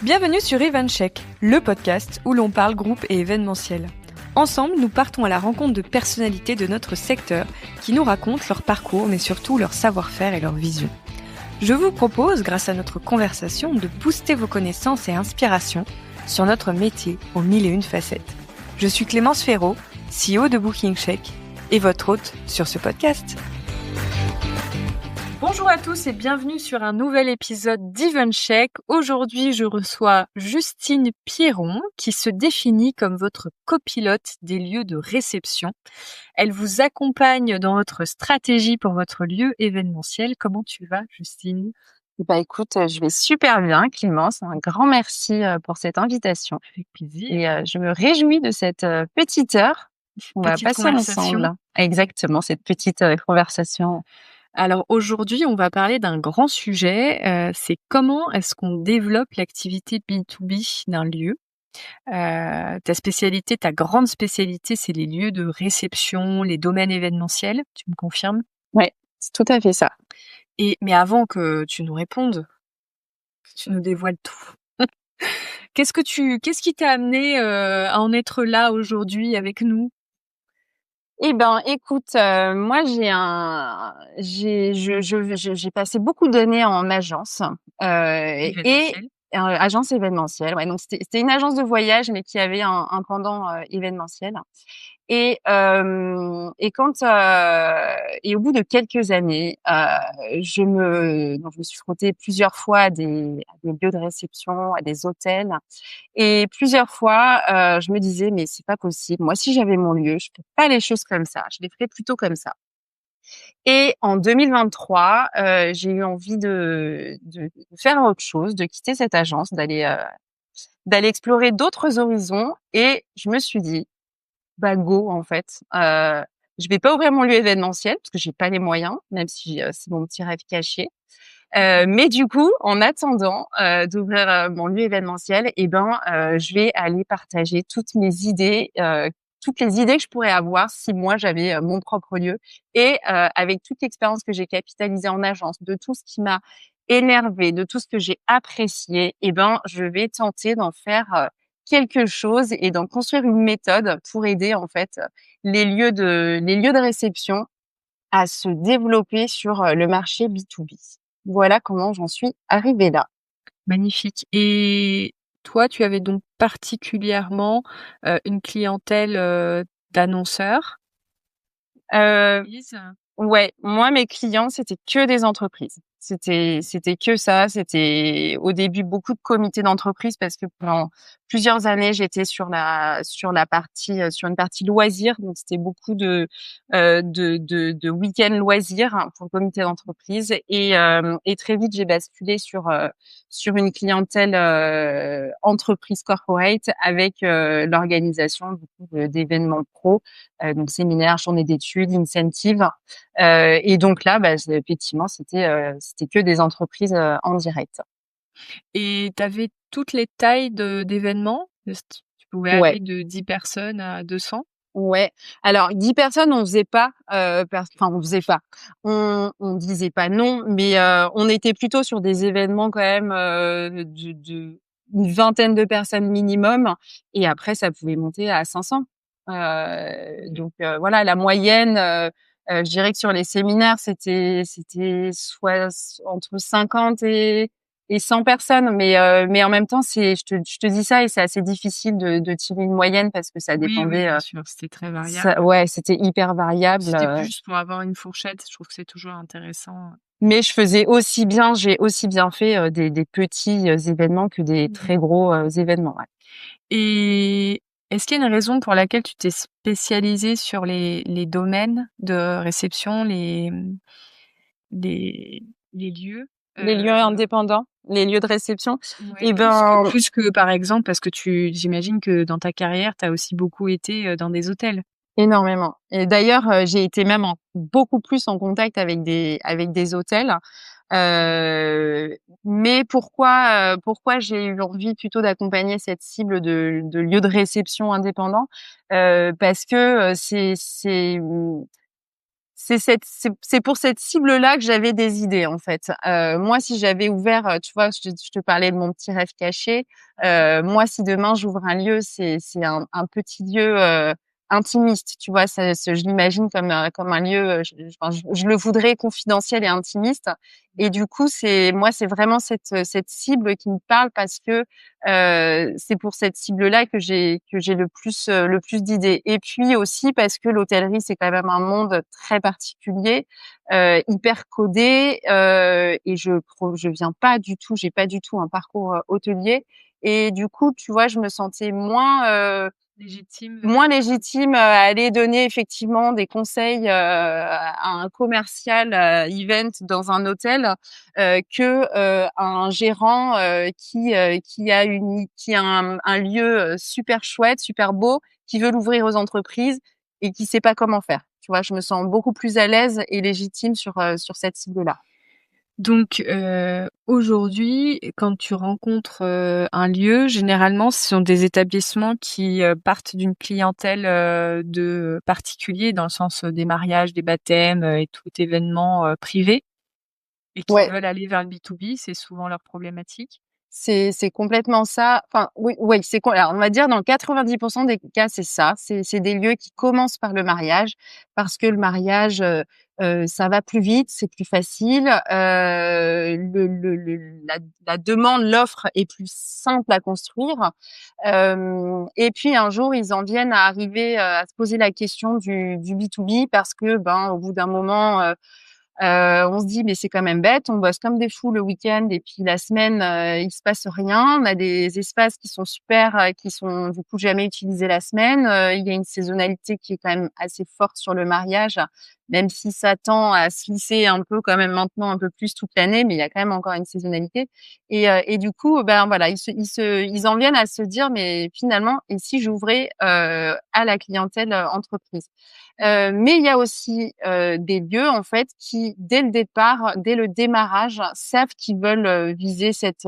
Bienvenue sur Eventcheck, le podcast où l'on parle groupe et événementiel. Ensemble, nous partons à la rencontre de personnalités de notre secteur qui nous racontent leur parcours, mais surtout leur savoir-faire et leur vision. Je vous propose, grâce à notre conversation, de booster vos connaissances et inspirations sur notre métier aux mille et une facettes. Je suis Clémence Ferraud, CEO de BookingCheck, et votre hôte sur ce podcast. Bonjour à tous et bienvenue sur un nouvel épisode d'Eventcheck. Aujourd'hui, je reçois Justine Pierron qui se définit comme votre copilote des lieux de réception. Elle vous accompagne dans votre stratégie pour votre lieu événementiel. Comment tu vas, Justine ? Écoute, je vais super bien, Clémence. Un grand merci pour cette invitation. Avec plaisir. Et je me réjouis de cette petite heure qu'on va passer ensemble. Exactement, cette petite conversation. Alors aujourd'hui, on va parler d'un grand sujet, c'est comment est-ce qu'on développe l'activité B2B d'un lieu. Ta spécialité, ta grande spécialité, c'est les lieux de réception, les domaines événementiels, tu me confirmes ? Ouais, c'est tout à fait ça. Mais avant que tu nous répondes, que tu nous dévoiles tout, qu'est-ce qui t'a amené à en être là aujourd'hui avec nous ? Écoute, moi j'ai passé beaucoup d'années en agence agence événementielle. Ouais, donc c'était une agence de voyage, mais qui avait un pendant événementiel. Et au bout de quelques années, je me suis frottée plusieurs fois à des lieux de réception, à des hôtels. Et plusieurs fois, je me disais: «Mais c'est pas possible. Moi, si j'avais mon lieu, je ferais pas les choses comme ça. Je les ferais plutôt comme ça». Et en 2023, j'ai eu envie de faire autre chose, de quitter cette agence, d'aller explorer d'autres horizons. Et je me suis dit: «Bah, go, en fait». Je vais pas ouvrir mon lieu événementiel parce que j'ai pas les moyens, même si, c'est mon petit rêve caché. Mais du coup, en attendant, d'ouvrir, mon lieu événementiel, je vais aller partager toutes les idées que je pourrais avoir si moi j'avais, mon propre lieu. Et avec toute l'expérience que j'ai capitalisée en agence, de tout ce qui m'a énervée, de tout ce que j'ai apprécié, je vais tenter d'en faire, quelque chose et d'en construire une méthode pour aider, en fait, les lieux de réception à se développer sur, le marché B2B. Voilà comment j'en suis arrivée là. Magnifique. Et toi, tu avais donc particulièrement, une clientèle, d'annonceurs? Heu, ouais, moi mes clients, c'était que des entreprises. C'était que ça, c'était au début beaucoup de comités d'entreprise parce que pendant plusieurs années, j'étais sur une partie loisirs, donc c'était beaucoup de week-ends loisirs, hein, pour le comité d'entreprise. Et très vite, j'ai basculé sur une clientèle entreprise corporate avec l'organisation du coup d'événements pro, donc séminaires, journées d'études, incentives. Et donc là, effectivement, c'était que des entreprises en direct. Et tu avais toutes les tailles d'événements? Tu pouvais Ouais, aller de 10 personnes à 200? ouais. Alors 10 personnes, on faisait pas, on faisait pas. On disait pas non, mais on était plutôt sur des événements quand même de une vingtaine de personnes minimum. Et après, ça pouvait monter à 500. Voilà, la moyenne. Je dirais que sur les séminaires, c'était soit entre 50 et 100 personnes. Mais en même temps, je te dis ça et c'est assez difficile de tirer une moyenne parce que ça Oui, dépendait. bien sûr, c'était très variable. Ouais, c'était hyper variable. C'était plus juste pour avoir une fourchette, je trouve que c'est toujours intéressant. Mais j'ai aussi bien fait des petits événements que des très gros événements. Ouais. Et est-ce qu'il y a une raison pour laquelle tu t'es spécialisée sur les domaines de réception, les lieux? Les lieux indépendants, les lieux de réception. Ouais, Et ben, plus que par exemple, parce que j'imagine que dans ta carrière, tu as aussi beaucoup été, dans des hôtels? énormément. Et d'ailleurs, j'ai été même beaucoup plus en contact avec des hôtels. Mais pourquoi j'ai eu envie plutôt d'accompagner cette cible de lieux de réception indépendants? Parce que c'est pour cette cible-là que j'avais des idées en fait. Moi, si j'avais ouvert, tu vois, je te parlais de mon petit rêve caché. Moi, si demain j'ouvre un lieu, c'est un petit lieu intimiste, tu vois. Je l'imagine comme un lieu. Je le voudrais confidentiel et intimiste. Et du coup, c'est vraiment cette cible qui me parle parce que c'est pour cette cible-là que j'ai le plus d'idées. Et puis aussi parce que l'hôtellerie, c'est quand même un monde très particulier, hyper codé, et je viens pas du tout, j'ai pas du tout un parcours hôtelier. Et du coup, tu vois, je me sentais Légitime. moins légitime à aller donner effectivement des conseils à un commercial event dans un hôtel que un gérant qui a un lieu super chouette, super beau, qui veut l'ouvrir aux entreprises et qui sait pas comment faire. Tu vois, je me sens beaucoup plus à l'aise et légitime sur cette cible-là. Donc aujourd'hui, quand tu rencontres un lieu, généralement, ce sont des établissements qui partent d'une clientèle de particuliers, dans le sens des mariages, des baptêmes et tout événement privé, et qui Ouais. veulent aller vers le B2B. C'est souvent leur problématique. C'est complètement ça. Enfin, oui, alors, on va dire dans 90% des cas, c'est ça. C'est des lieux qui commencent par le mariage parce que le mariage, ça va plus vite, c'est plus facile. La demande, l'offre est plus simple à construire. Et puis un jour, ils en viennent à arriver à se poser la question du B2B parce que, ben, au bout d'un moment, on se dit: «Mais c'est quand même bête, on bosse comme des fous le week-end et puis la semaine, il se passe rien. On a des espaces qui sont super, qui sont du coup jamais utilisés la semaine». Il y a une saisonnalité qui est quand même assez forte sur le mariage, même si ça tend à se lisser un peu quand même maintenant un peu plus toute l'année, mais il y a quand même encore une saisonnalité. Et du coup, ben, voilà, ils en viennent à se dire: «Mais finalement, et si j'ouvrais, à la clientèle, entreprise?» Mais il y a aussi des lieux en fait qui, dès le départ, dès le démarrage, savent qu'ils veulent viser cette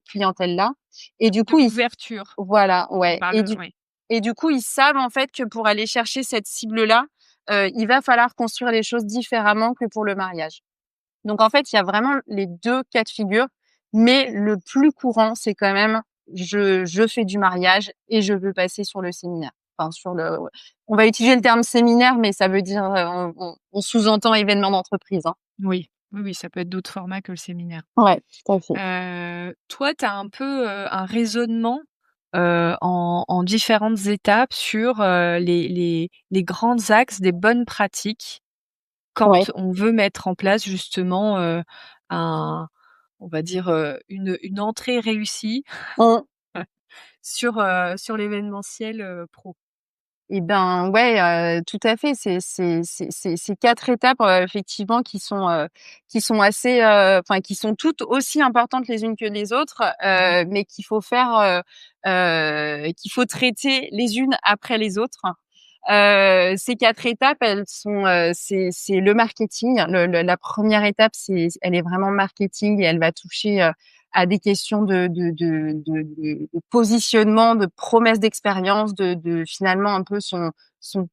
clientèle-là. Et du De coup, l'ouverture. voilà, On ouais. parle, oui. Et du coup, ils savent en fait que pour aller chercher cette cible-là, il va falloir construire les choses différemment que pour le mariage. Donc en fait, il y a vraiment les 2 cas de figure, mais le plus courant, c'est quand même je fais du mariage et je veux passer sur le séminaire. Enfin on va utiliser le terme séminaire, mais ça veut dire, on sous-entend événement d'entreprise, hein. Oui, oui, oui, ça peut être d'autres formats que le séminaire. Ouais, tout à fait. Toi, tu as un peu un raisonnement en différentes étapes sur les grands axes des bonnes pratiques Ouais. quand on veut mettre en place justement un, on va dire, une entrée réussie Mmh. sur l'événementiel pro. Et ben, ouais, tout à fait. C'est 4 étapes, effectivement qui sont assez, enfin qui sont toutes aussi importantes les unes que les autres, mais qu'il faut traiter les unes après les autres. Ces 4 étapes, elles sont, c'est le marketing. La première étape, elle est vraiment marketing et elle va toucher, à des questions de positionnement, de promesse d'expérience, de finalement un peu son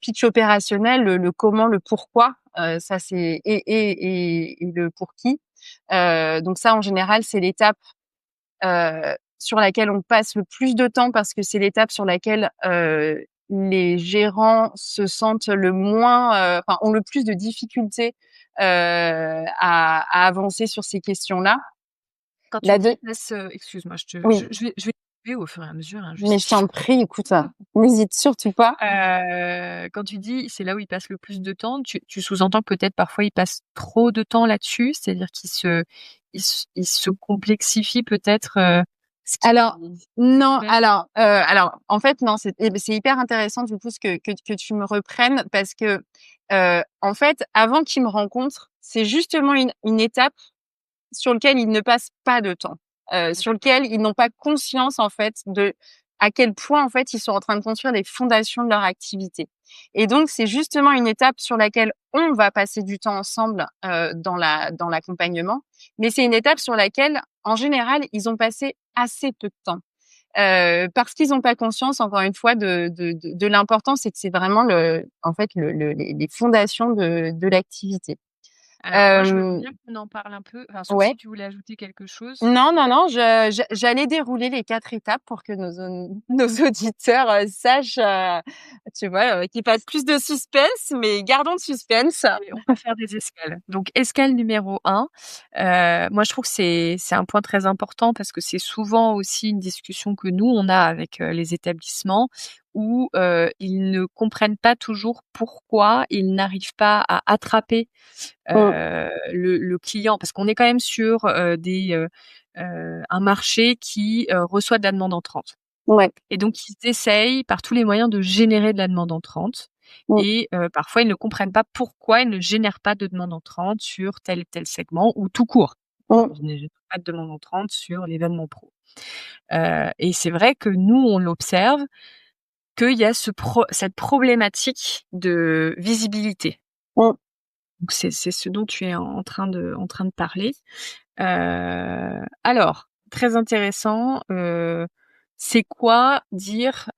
pitch opérationnel, le comment, le pourquoi, ça c'est et le pour qui. Donc ça, en général, c'est l'étape sur laquelle on passe le plus de temps parce que c'est l'étape sur laquelle les gérants se sentent le moins, enfin ont le plus de difficultés à avancer sur ces questions-là. Quand tu La dis deux, passe, excuse-moi, oui, je vais couper au fur et à mesure, hein, mais juste. je t'en prie, écoute, n'hésite surtout pas. Quand tu dis: «C'est là où ils passent le plus de temps», tu sous-entends que peut-être parfois ils passent trop de temps là-dessus? C'est-à-dire qu'ils se complexifient peut-être, ce Alors qu'ils non, ouais. alors en fait non, c'est hyper intéressant du coup ce que tu me reprennes parce que en fait avant qu'ils me rencontrent, c'est justement une étape sur lequel ils ne passent pas de temps, sur lequel ils n'ont pas conscience en fait de à quel point en fait ils sont en train de construire les fondations de leur activité. Et donc c'est justement une étape sur laquelle on va passer du temps ensemble dans l'accompagnement, mais c'est une étape sur laquelle en général ils ont passé assez peu de temps. parce qu'ils n'ont pas conscience, encore une fois, de l'importance et que c'est vraiment les fondations de l'activité. Alors moi, je veux bien qu'on en parle un peu. Enfin, sauf Ouais. si tu voulais ajouter quelque chose. Non, non, non, j'allais dérouler les 4 étapes pour que nos auditeurs sachent, tu vois, qu'ils fassent plus de suspense, mais gardons le suspense. Et on va faire des escales. Donc, escale numéro 1, moi, je trouve que c'est un point très important parce que c'est souvent aussi une discussion que nous, on a avec, les établissements où, ils ne comprennent pas toujours pourquoi ils n'arrivent pas à attraper, Mmh. le client. Parce qu'on est quand même sur, un marché qui, reçoit de la demande entrante. Ouais. Et donc ils essayent par tous les moyens de générer de la demande entrante Mmh. et parfois ils ne comprennent pas pourquoi ils ne génèrent pas de demande entrante sur tel et tel segment ou tout court. Mmh. Ils ne génèrent pas de demande entrante sur l'événement pro. Et c'est vrai que nous, on l'observe qu'il y a cette problématique de visibilité. Mmh. Donc c'est ce dont tu es en train de parler. Alors, très intéressant, c'est quoi dire,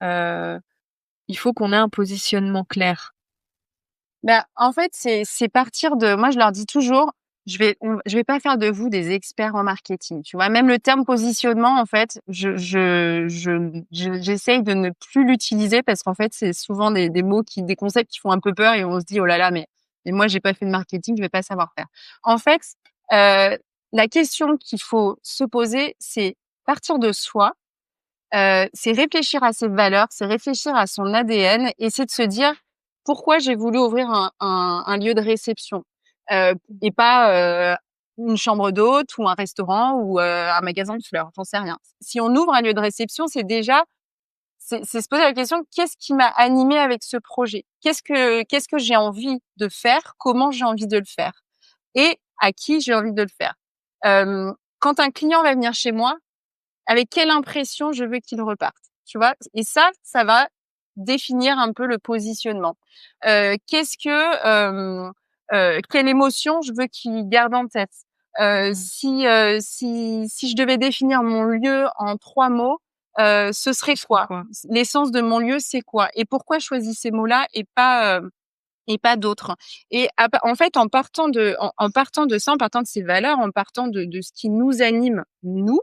il faut qu'on ait un positionnement clair? Bah, en fait, c'est partir de moi, je leur dis toujours: je vais pas faire de vous des experts en marketing», tu vois? Même le terme positionnement, en fait, j'essaye de ne plus l'utiliser parce qu'en fait, c'est souvent des mots des concepts qui font un peu peur et on se dit: «Oh là là, mais moi, j'ai pas fait de marketing, je vais pas savoir faire». En fait, la question qu'il faut se poser, c'est partir de soi, c'est réfléchir à ses valeurs, c'est réfléchir à son ADN et c'est de se dire: «Pourquoi j'ai voulu ouvrir un lieu de réception?» et pas, une chambre d'hôte ou un restaurant ou, un magasin de fleurs, j'en sais rien. Si on ouvre un lieu de réception, c'est se poser la question: «Qu'est-ce qui m'a animé avec ce projet? Qu'est-ce que j'ai envie de faire? Comment j'ai envie de le faire? Et à qui j'ai envie de le faire?» Quand un client va venir chez moi, avec quelle impression je veux qu'il reparte, tu vois? Et ça va définir un peu le positionnement. Qu'est-ce que, quelle émotion je veux qu'il garde en tête? Si je devais définir mon lieu en 3 mots, ce serait quoi? Quoi? L'essence de mon lieu, c'est quoi? Et pourquoi je choisis ces mots-là et pas d'autres? Et en fait, en partant de ça, en partant de ces valeurs, en partant de ce qui nous anime, nous,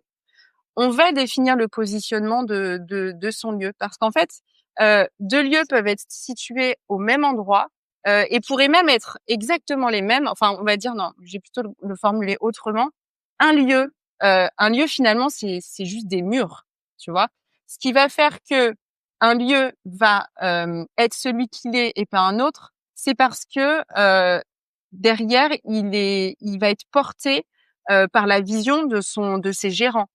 on va définir le positionnement de son lieu. Parce qu'en fait, 2 lieux peuvent être situés au même endroit, et pourraient même être exactement les mêmes. Enfin, on va dire non, je vais plutôt le formuler autrement. Un lieu finalement, c'est juste des murs, tu vois? Ce qui va faire que un lieu va, être celui qu'il est et pas un autre, c'est parce que, derrière, il va être porté, par la vision de ses gérants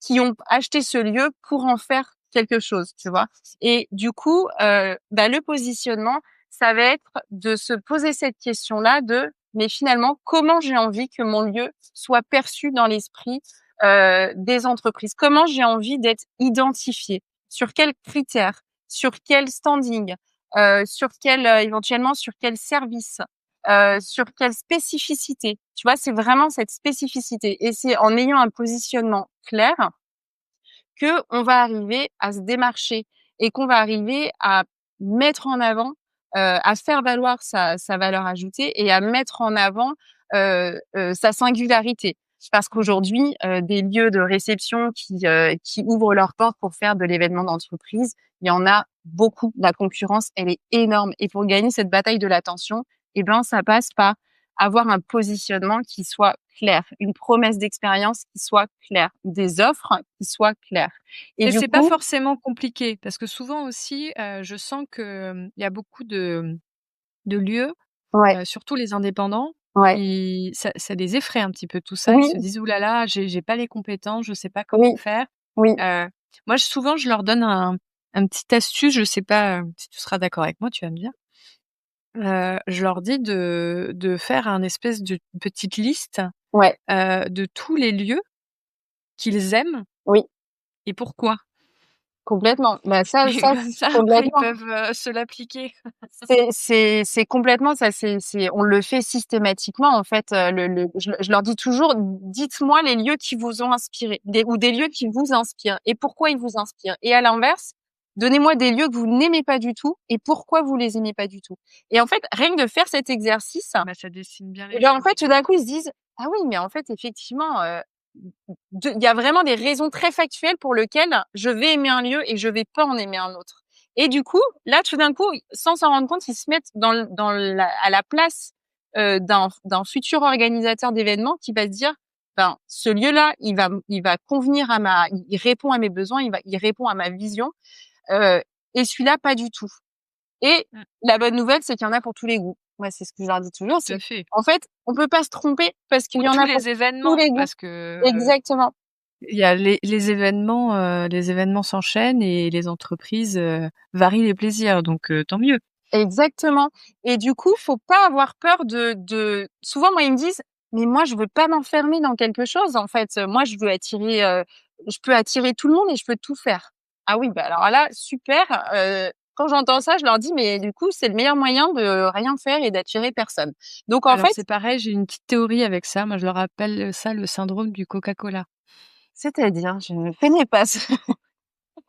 qui ont acheté ce lieu pour en faire quelque chose, tu vois? Et du coup, le positionnement, ça va être de se poser cette question-là de: «Mais finalement, comment j'ai envie que mon lieu soit perçu dans l'esprit, des entreprises? Comment j'ai envie d'être identifié? Sur quels critères? Sur quel standing? Éventuellement sur quel service? Sur quelle spécificité?» Tu vois? C'est vraiment cette spécificité et c'est en ayant un positionnement clair que on va arriver à se démarcher et qu'on va arriver à mettre en avant, à faire valoir sa valeur ajoutée et à mettre en avant, sa singularité. Parce qu'aujourd'hui, des lieux de réception qui ouvrent leurs portes pour faire de l'événement d'entreprise, il y en a beaucoup. La concurrence, elle est énorme et pour gagner cette bataille de l'attention, eh ben, ça passe par avoir un positionnement qui soit clair, une promesse d'expérience qui soit claire, des offres qui soient claires. Et Et du c'est pas coup forcément compliqué parce que souvent aussi, je sens que, il y a beaucoup de lieux, ouais, surtout les indépendants, ouais, ça les effraie un petit peu tout ça. Ils oui, se disent: «Ouh là là, j'ai pas les compétences, je sais pas comment oui, faire». oui, Heu, Moi souvent je leur donne un petit astuce, je sais pas, si tu seras d'accord avec moi, tu vas me dire. Je leur dis de faire un espèce de petite liste, ouais, de tous les lieux qu'ils aiment oui, et pourquoi. Complètement. Bah, ça Et ça comme ça, après, ils complètement. peuvent, se l'appliquer. C'est complètement ça, c'est on le fait systématiquement en fait, je leur dis toujours: «Dites-moi les lieux qui vous ont inspiré, des lieux qui vous inspirent et pourquoi ils vous inspirent et à l'inverse, donnez-moi des lieux que vous n'aimez pas du tout et pourquoi vous les aimez pas du tout» et en fait, rien que de faire cet exercice Bah, ça dessine bien et les ben, en choses. fait, tout d'un coup, ils se disent: «Ah oui, mais en fait, effectivement, il y a vraiment des raisons très factuelles pour lesquelles je vais aimer un lieu et je vais pas en aimer un autre. Et du coup, là, tout d'un coup, sans s'en rendre compte, ils se mettent à la place d'un futur organisateur d'événements qui va se dire, ben, ce lieu-là, il va convenir il répond à mes besoins, il répond à ma vision, euh, et celui-là, pas du tout. Et Mmh, la bonne nouvelle, c'est qu'il y en a pour tous les goûts. Moi, c'est ce que je leur dis toujours, tout à c'est, fait. en fait, on peut pas se tromper parce qu'il Pour y en tous a pour les tous événements, les goûts. parce que, Exactement. il y a les événements s'enchaînent et les entreprises, varient les plaisirs, donc tant mieux. Exactement. Et du coup, faut pas avoir peur souvent, moi, ils me disent, mais moi, je veux pas m'enfermer dans quelque chose, en fait. Moi, je peux attirer tout le monde et je peux tout faire. Ah oui, bah, alors là, super. Quand j'entends ça, je leur dis, mais du coup, c'est le meilleur moyen de rien faire et d'attirer personne. Donc, en Alors fait, c'est pareil, j'ai une petite théorie avec ça. Moi, je leur appelle ça le syndrome du Coca-Cola. c'est-à-dire, je ne connais pas ça.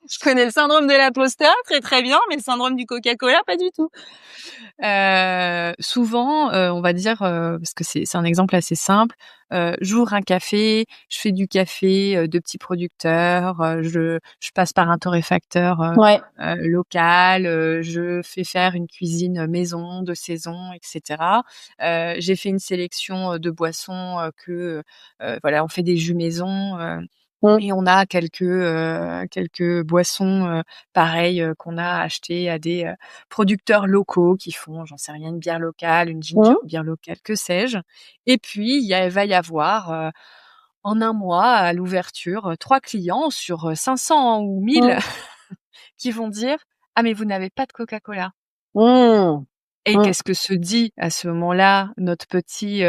Je connais le syndrome de l'imposteur, très, très bien, mais le syndrome du Coca-Cola, pas du tout. Souvent, on va dire, parce que c'est un exemple assez simple, j'ouvre un café, je fais du café, de petits producteurs, je passe par un torréfacteur, Ouais. local, je fais faire une cuisine maison, de saison, et cetera. J'ai fait une sélection, de boissons, voilà, on fait des jus maison, Mmh. et on a quelques boissons, pareilles, qu'on a achetées à des, producteurs locaux qui font, j'en sais rien, une bière locale, une ginger Mmh. beer locale, que sais-je. Et puis va y avoir, en un mois à l'ouverture, 3 clients sur, 500 ou 1000 Mmh. qui vont dire: «Ah mais vous n'avez pas de Coca-Cola?» Mmh. Et Mmh. qu'est-ce que se dit à ce moment-là notre petit,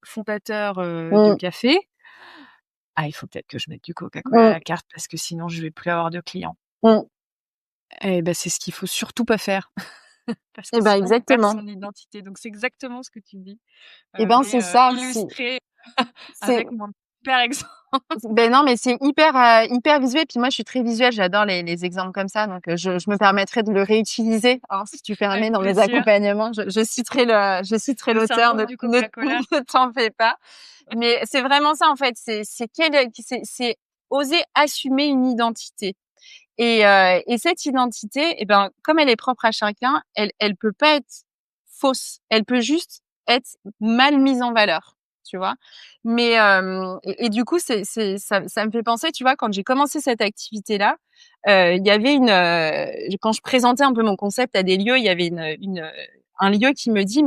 fondateur, de Mmh. café? «Ah, il faut peut-être que je mette du Coca-Cola à Mmh. la carte parce que sinon je vais plus avoir de clients». Mmh. Et ben, c'est ce qu'il faut surtout pas faire parce Eh que ben, sinon on perd exactement. son identité. Donc c'est exactement ce que tu dis, Eh ben, mais c'est ça, illustré c'est avec mon super exemple. ben, non, mais c'est hyper visuel. Puis moi, je suis très visuelle, j'adore les exemples comme ça, donc je me permettrai de le réutiliser, hein, si tu permets, Avec dans mes plaisir. accompagnements. Je citerai Le l'auteur, syndrome du Coca-Cola. ne t'en fais pas. Mais c'est vraiment ça, en fait, c'est oser assumer une identité et cette identité, eh ben, comme elle est propre à chacun, elle peut pas être fausse. Elle peut juste être mal mise en valeur, tu vois? Mais et du coup, ça me fait penser, tu vois, quand j'ai commencé cette activité-là, il y avait quand je présentais un peu mon concept à des lieux, il y avait un lieu qui me dit: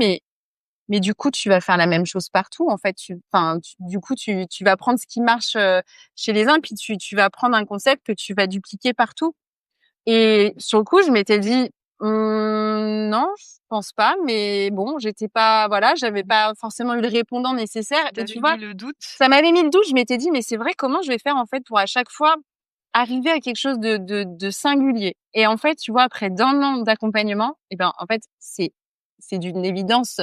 mais du coup, tu vas faire la même chose partout, en fait. Du coup, tu vas prendre ce qui marche, chez les uns, puis tu vas prendre un concept que tu vas dupliquer partout. Et sur le coup, je m'étais dit: Non, je pense pas», mais bon, j'étais pas voilà, j'avais pas forcément eu le répondant nécessaire Ça et tu t'avait vois? mis le doute. Ça m'avait mis le doute, je m'étais dit: «Mais c'est vrai, comment je vais faire, en fait, pour à chaque fois arriver à quelque chose de singulier?» Et en fait, tu vois, après d'un an d'accompagnement et ben, en fait, c'est d'une évidence,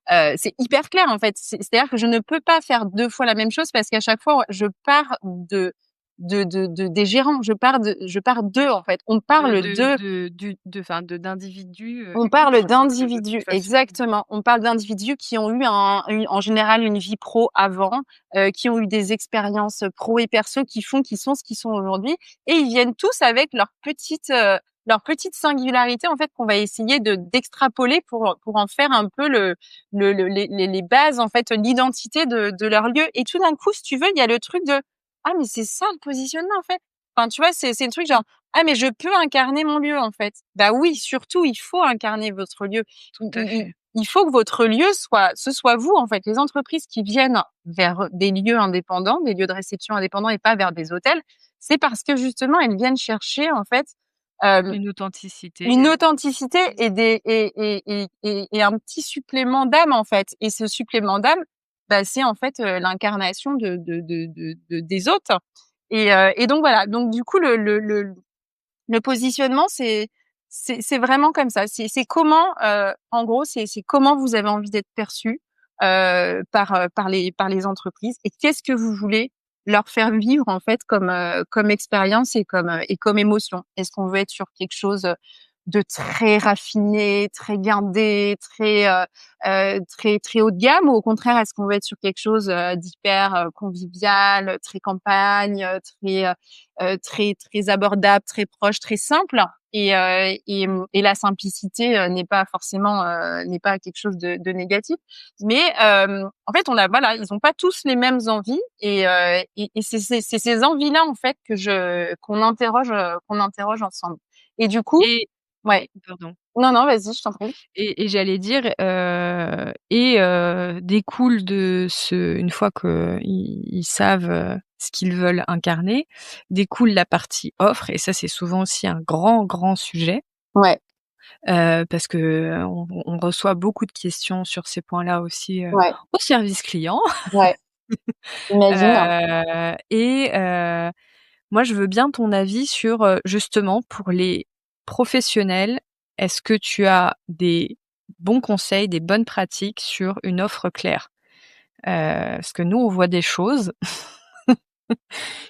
c'est hyper clair, en fait. C'est-à-dire que je ne peux pas faire 2 fois la même chose parce qu'à chaque fois, je pars des gérants. Je pars d'eux, en fait. D'individus, On parle uniques de d'individus, toute façon. exactement. On parle d'individus qui ont eu en général une vie pro avant, qui ont eu des expériences pro et perso qui sont ce qu'ils sont aujourd'hui et ils viennent tous avec leur petite singularité en fait qu'on va essayer d'extrapoler pour en faire un peu les bases en fait, l'identité de leur lieu et tout d'un coup, si tu veux, il y a le truc de: «Ah mais c'est ça le positionnement en fait». Enfin, tu vois, c'est le truc genre: «Ah mais je peux incarner mon lieu, en fait». Bah oui, surtout, il faut incarner votre lieu. Tout à fait. Il faut que votre lieu ce soit vous, en fait. Les entreprises qui viennent vers des lieux indépendants, des lieux de réception indépendants et pas vers des hôtels, c'est parce que justement, elles viennent chercher, en fait, hem, Une authenticité, une authenticité et des et un petit supplément d'âme, en fait. Et ce supplément d'âme, bah, c'est en fait, l'incarnation des autres. Et donc voilà. Donc du coup, le positionnement, c'est vraiment comme ça. C'est comment, en gros, c'est comment vous avez envie d'être perçu par les entreprises, et qu'est-ce que vous voulez leur faire vivre en fait comme expérience et comme émotion. Est-ce qu'on veut être sur quelque chose de très raffiné, très guindé, très haut de gamme, ou au contraire, est-ce qu'on veut être sur quelque chose d'hyper convivial, très campagne, très abordable, très proche, très simple. Et la simplicité n'est pas quelque chose de négatif. Mais en fait, voilà, ils ont pas tous les mêmes envies, et c'est ces envies-là en fait qu'on interroge ensemble. Et du coup, Et ouais, pardon. non, non, vas-y, je t'en prie. Et j'allais dire, découle de ce, une fois qu'ils savent ce qu'ils veulent incarner, découle la partie offre, et ça c'est souvent aussi un grand sujet, Ouais, parce que on reçoit beaucoup de questions sur ces points-là aussi ouais, au service client. ouais. Imagine. Moi je veux bien ton avis sur justement pour les professionnels, est-ce que tu as des bons conseils, des bonnes pratiques sur une offre claire? Parce que nous on voit des choses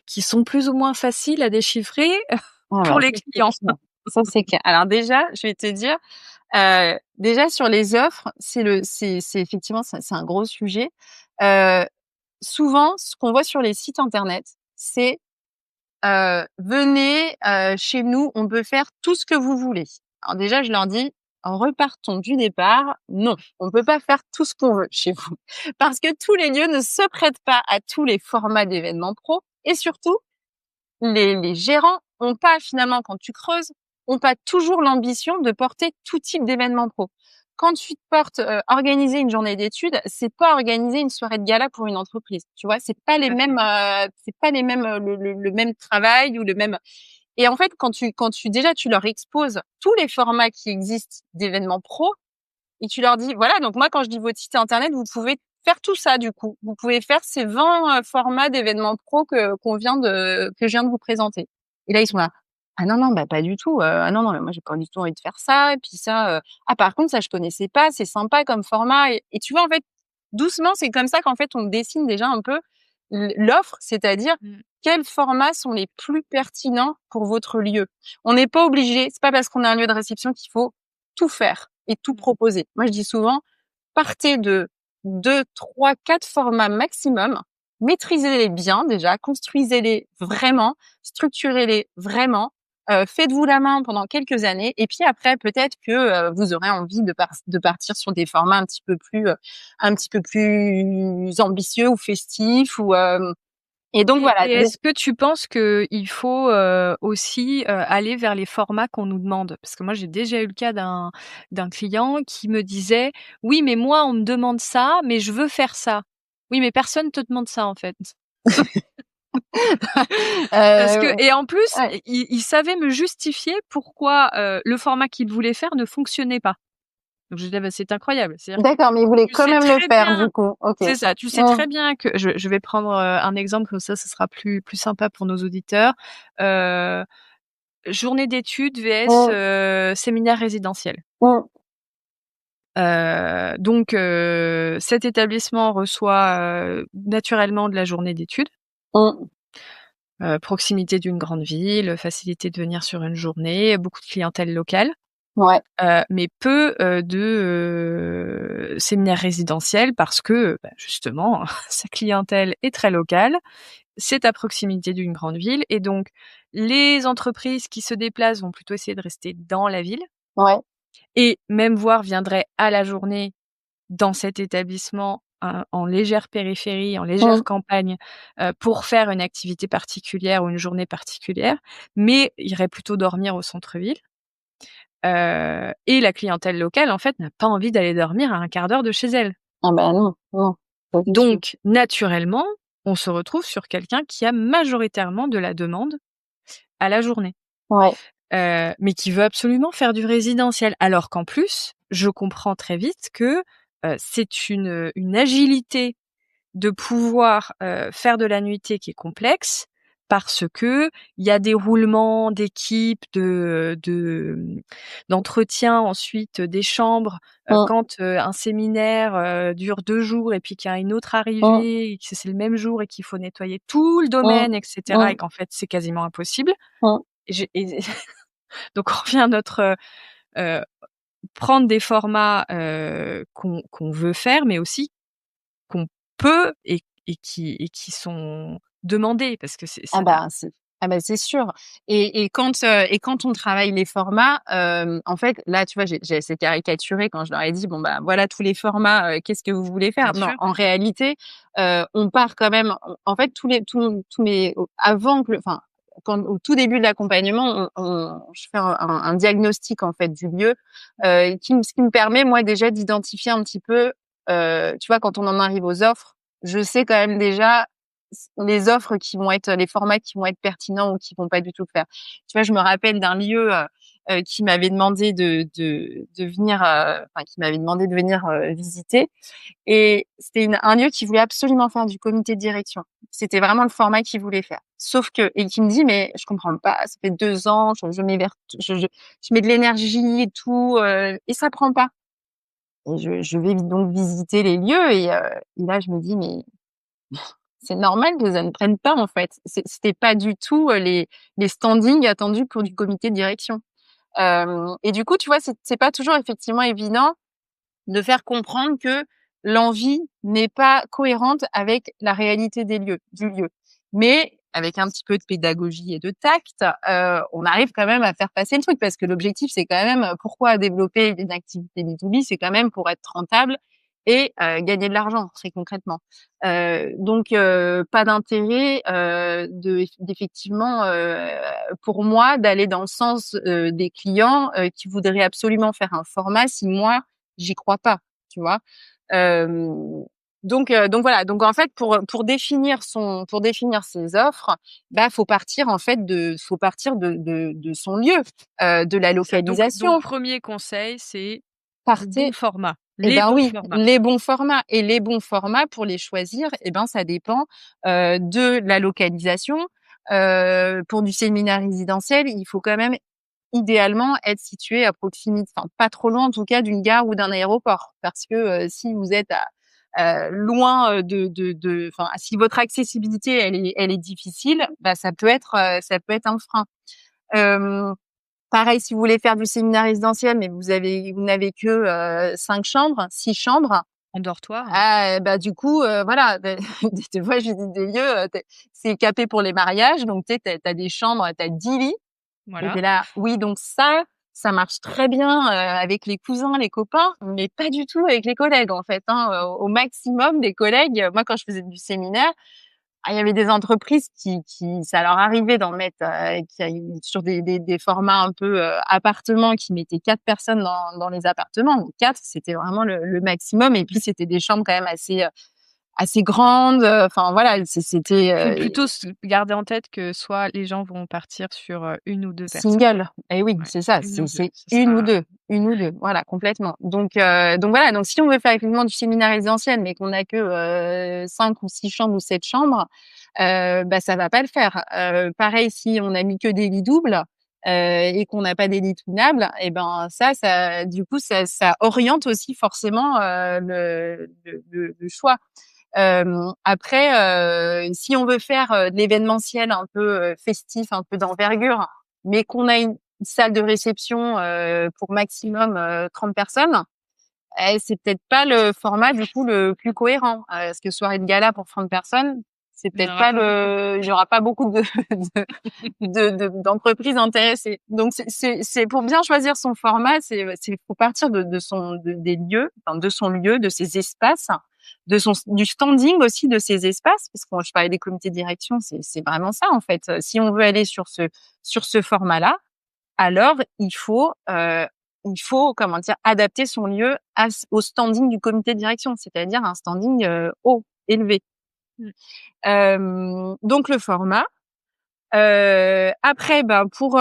qui sont plus ou moins faciles à déchiffrer Ah pour bah, les ça c'est clients. clair. Ça c'est clair. Alors déjà, je vais te dire, déjà sur les offres, c'est effectivement c'est un gros sujet. Heu, Souvent, ce qu'on voit sur les sites internet, c'est venez chez nous, on peut faire tout ce que vous voulez. Alors déjà, je leur dis, repartons du départ. Non, on peut pas faire tout ce qu'on veut chez vous, parce que tous les lieux ne se prêtent pas à tous les formats d'événements pro, et surtout les gérants ont pas, finalement, quand tu creuses, ont pas toujours l'ambition de porter tout type d'événement pro. Quand tu te portes organiser une journée d'études, c'est pas organiser une soirée de gala pour une entreprise. Tu vois, c'est pas les mêmes le même travail ou le même. Et en fait, quand tu déjà tu leur exposes tous les formats qui existent d'événements pro, et tu leur dis, voilà, donc moi, quand je dis votre site internet, vous pouvez faire tout ça, du coup. Vous pouvez faire ces 20 formats d'événements pro que je viens de vous présenter. Et là, ils sont là. Ah non, non, bah, pas du tout. Ah non, non, mais moi, j'ai pas du tout envie de faire ça. Et puis ça, ah, par contre, ça, je connaissais pas. C'est sympa comme format. Et tu vois, en fait, doucement, c'est comme ça qu'en fait, on dessine déjà un peu l'offre, c'est-à-dire Mmh. quels formats sont les plus pertinents pour votre lieu. On n'est pas obligé, c'est pas parce qu'on a un lieu de réception qu'il faut tout faire et tout Mmh. proposer. Moi, je dis souvent, partez de 2, 3, 4 formats maximum, maîtrisez-les bien déjà, construisez-les vraiment, structurez-les vraiment, faites-vous la main pendant quelques années, et puis après peut-être que, vous aurez envie de partir sur des formats un petit peu plus ambitieux ou festifs, ou et donc voilà. Et est-ce que tu penses qu'il faut aussi aller vers les formats qu'on nous demande? Parce que moi, j'ai déjà eu le cas d'un client qui me disait: «Oui, mais moi, on me demande ça, mais je veux faire ça». Oui, mais personne te demande ça, en fait. Parce que, Heu, et en plus, ouais. il savait me justifier pourquoi le format qu'il voulait faire ne fonctionnait pas. Donc je lui dis: «Ah bah, c'est incroyable». C'est-à-dire que D'accord, mais il voulait tu quand sais même le très faire bien. du coup. OK. C'est ça, tu sais Mmh. très bien que je vais prendre un exemple, comme ça ce sera plus sympa pour nos auditeurs. Heu, Journée d'études vs Mmh. séminaire résidentiel. Mmh. Cet établissement reçoit naturellement de la journée d'études, Mmh. proximité d'une grande ville, facilité de venir sur une journée, beaucoup de clientèle locale, Ouais. mais peu de séminaires résidentiels, parce que, bah, justement, sa clientèle est très locale. C'est à proximité d'une grande ville, et donc les entreprises qui se déplacent vont plutôt essayer de rester dans la ville, Ouais. et même voire viendraient à la journée dans cet établissement, en légère périphérie, en légère Mmh. campagne, pour faire une activité particulière ou une journée particulière, mais iraient plutôt dormir au centre-ville. Et la clientèle locale, en fait, n'a pas envie d'aller dormir à un quart d'heure de chez elle. Ah bah non, non, ça c'est sûr. Donc naturellement, on se retrouve sur quelqu'un qui a majoritairement de la demande à la journée, Ouais. mais qui veut absolument faire du résidentiel. Alors qu'en plus, je comprends très vite que, c'est une agilité de pouvoir, faire de la nuitée qui est complexe, parce que il y a des roulements d'équipe, d'entretien ensuite des chambres. Mmh. Quand un séminaire dure 2 jours et puis qu'il y a une autre Mmh. arrivée et que c'est le même jour et qu'il faut nettoyer tout le Mmh. domaine, et cetera, et Mmh. qu'en fait c'est quasiment impossible. Mmh. Et donc on revient à notre prendre des formats qu'on veut faire, mais aussi qu'on peut et qui sont demandés parce que Ah c'est bah, c'est sûr et quand on travaille les formats, en fait, là, tu vois, j'ai assez caricaturé quand je leur ai dit: «Bon, bah, voilà tous les formats, qu'est-ce que vous voulez faire?» bien Non, sûr. en réalité, on part quand même en fait, tous mes au avant que le enfin, quand au tout début de l'accompagnement, je fais un diagnostic, en fait, du lieu, ce qui me permet, moi, déjà d'identifier un petit peu, tu vois, quand on en arrive aux offres, je sais quand même déjà les offres qui vont être les formats qui vont être pertinents ou qui vont pas du tout le faire. Tu vois, je me rappelle d'un lieu, qui m'avait demandé de venir, enfin qui m'avait demandé de venir, visiter et c'était un lieu qui voulait absolument faire du comité de direction. C'était vraiment le format qu'il voulait faire. Sauf que et qui me dit: «Mais je comprends pas, ça fait 2 ans, je m'éverte je mets de l'énergie et tout, et ça prend pas». Et je vais donc visiter les lieux et là je me dis: «Mais c'est normal que ça ne prenne pas, en fait. C'était pas du tout, les standings attendus pour du comité de direction. Et du coup, tu vois, c'est pas toujours effectivement évident de faire comprendre que l'envie n'est pas cohérente avec la réalité du lieu. Mais avec un petit peu de pédagogie et de tact, on arrive quand même à faire passer le truc parce que l'objectif, c'est quand même, pourquoi développer une activité B2B? C'est quand même pour être rentable et gagner de l'argent, très concrètement. Donc pas d'intérêt, d'effectivement, pour moi, d'aller dans le sens, des clients, qui voudraient absolument faire un format si moi, j'y crois pas, tu vois? Hem, donc voilà, donc en fait pour définir ses offres, bah, faut partir de son lieu, de la C'est ça. Donc localisation. 1er conseil, c'est le bon Partez format, eh les ben bons oui, formats. les bons formats et les bons formats pour les choisir, eh ben ça dépend, de la localisation. Pour du séminaire résidentiel, il faut quand même idéalement être situé à proximité, enfin pas trop loin en tout cas d'une gare ou d'un aéroport. Parce que, si vous êtes loin, enfin si votre accessibilité elle est difficile, bah ça peut être un frein. Hem Pareil, si vous voulez faire du séminaire résidentiel, mais vous n'avez que, 5 chambres, 6 chambres, En dortoir, ah, bah, du coup, voilà, des fois, je visite des lieux, c'est capé pour les mariages, donc tu sais, tu as des chambres, tu as 10 lits et tu voilà. es là: «Oui, donc ça marche très bien, avec les cousins, les copains, mais pas du tout avec les collègues, en fait, hein». Au maximum des collègues, moi, quand je faisais du séminaire, ah, il y avait des entreprises qui ça leur arrivait d'en mettre, sur des formats un peu, appartements qui mettaient 4 personnes dans les appartements. Donc 4, c'était vraiment le maximum et puis c'était des chambres quand même assez grandes, enfin voilà, c'était, Il faut plutôt se garder en tête que soit les gens vont partir sur 1 ou 2 personnes. single. Et oui, Ouais, c'est ça, 1 ou 2. c'est Ce 1 ou sera 2, 1 ou 2, voilà, complètement. Donc voilà, donc si on veut faire effectivement du séminaire résidentiel, mais qu'on a que, 5 ou 6 chambres ou 7 chambres, bah, ça va pas le faire. Pareil, si on a mis que des lits doubles, et qu'on n'a pas des lits twinables et ben, ça du coup, ça oriente aussi forcément, le choix. Après, si on veut faire, de l'événementiel un peu, festif, un peu d'envergure, mais qu'on a une salle de réception, pour maximum, 30 personnes, c'est peut-être pas le format du coup le plus cohérent. Parce que soirée de gala pour 30 personnes, c'est il n'y en peut-être aura pas pas beaucoup. il y aura pas beaucoup d'entreprises intéressées. Donc c'est pour bien choisir son format, c'est faut partir des lieux, enfin de son lieu, de ses espaces, du standing aussi de ses espaces, parce que quand je parlais des comités de direction, c'est vraiment ça en fait. Si on veut aller sur ce format-là, alors il faut comment dire? Adapter son lieu au standing du comité de direction, c'est-à-dire un standing, haut, élevé. Mmh. Donc le format. Après, ben, pour,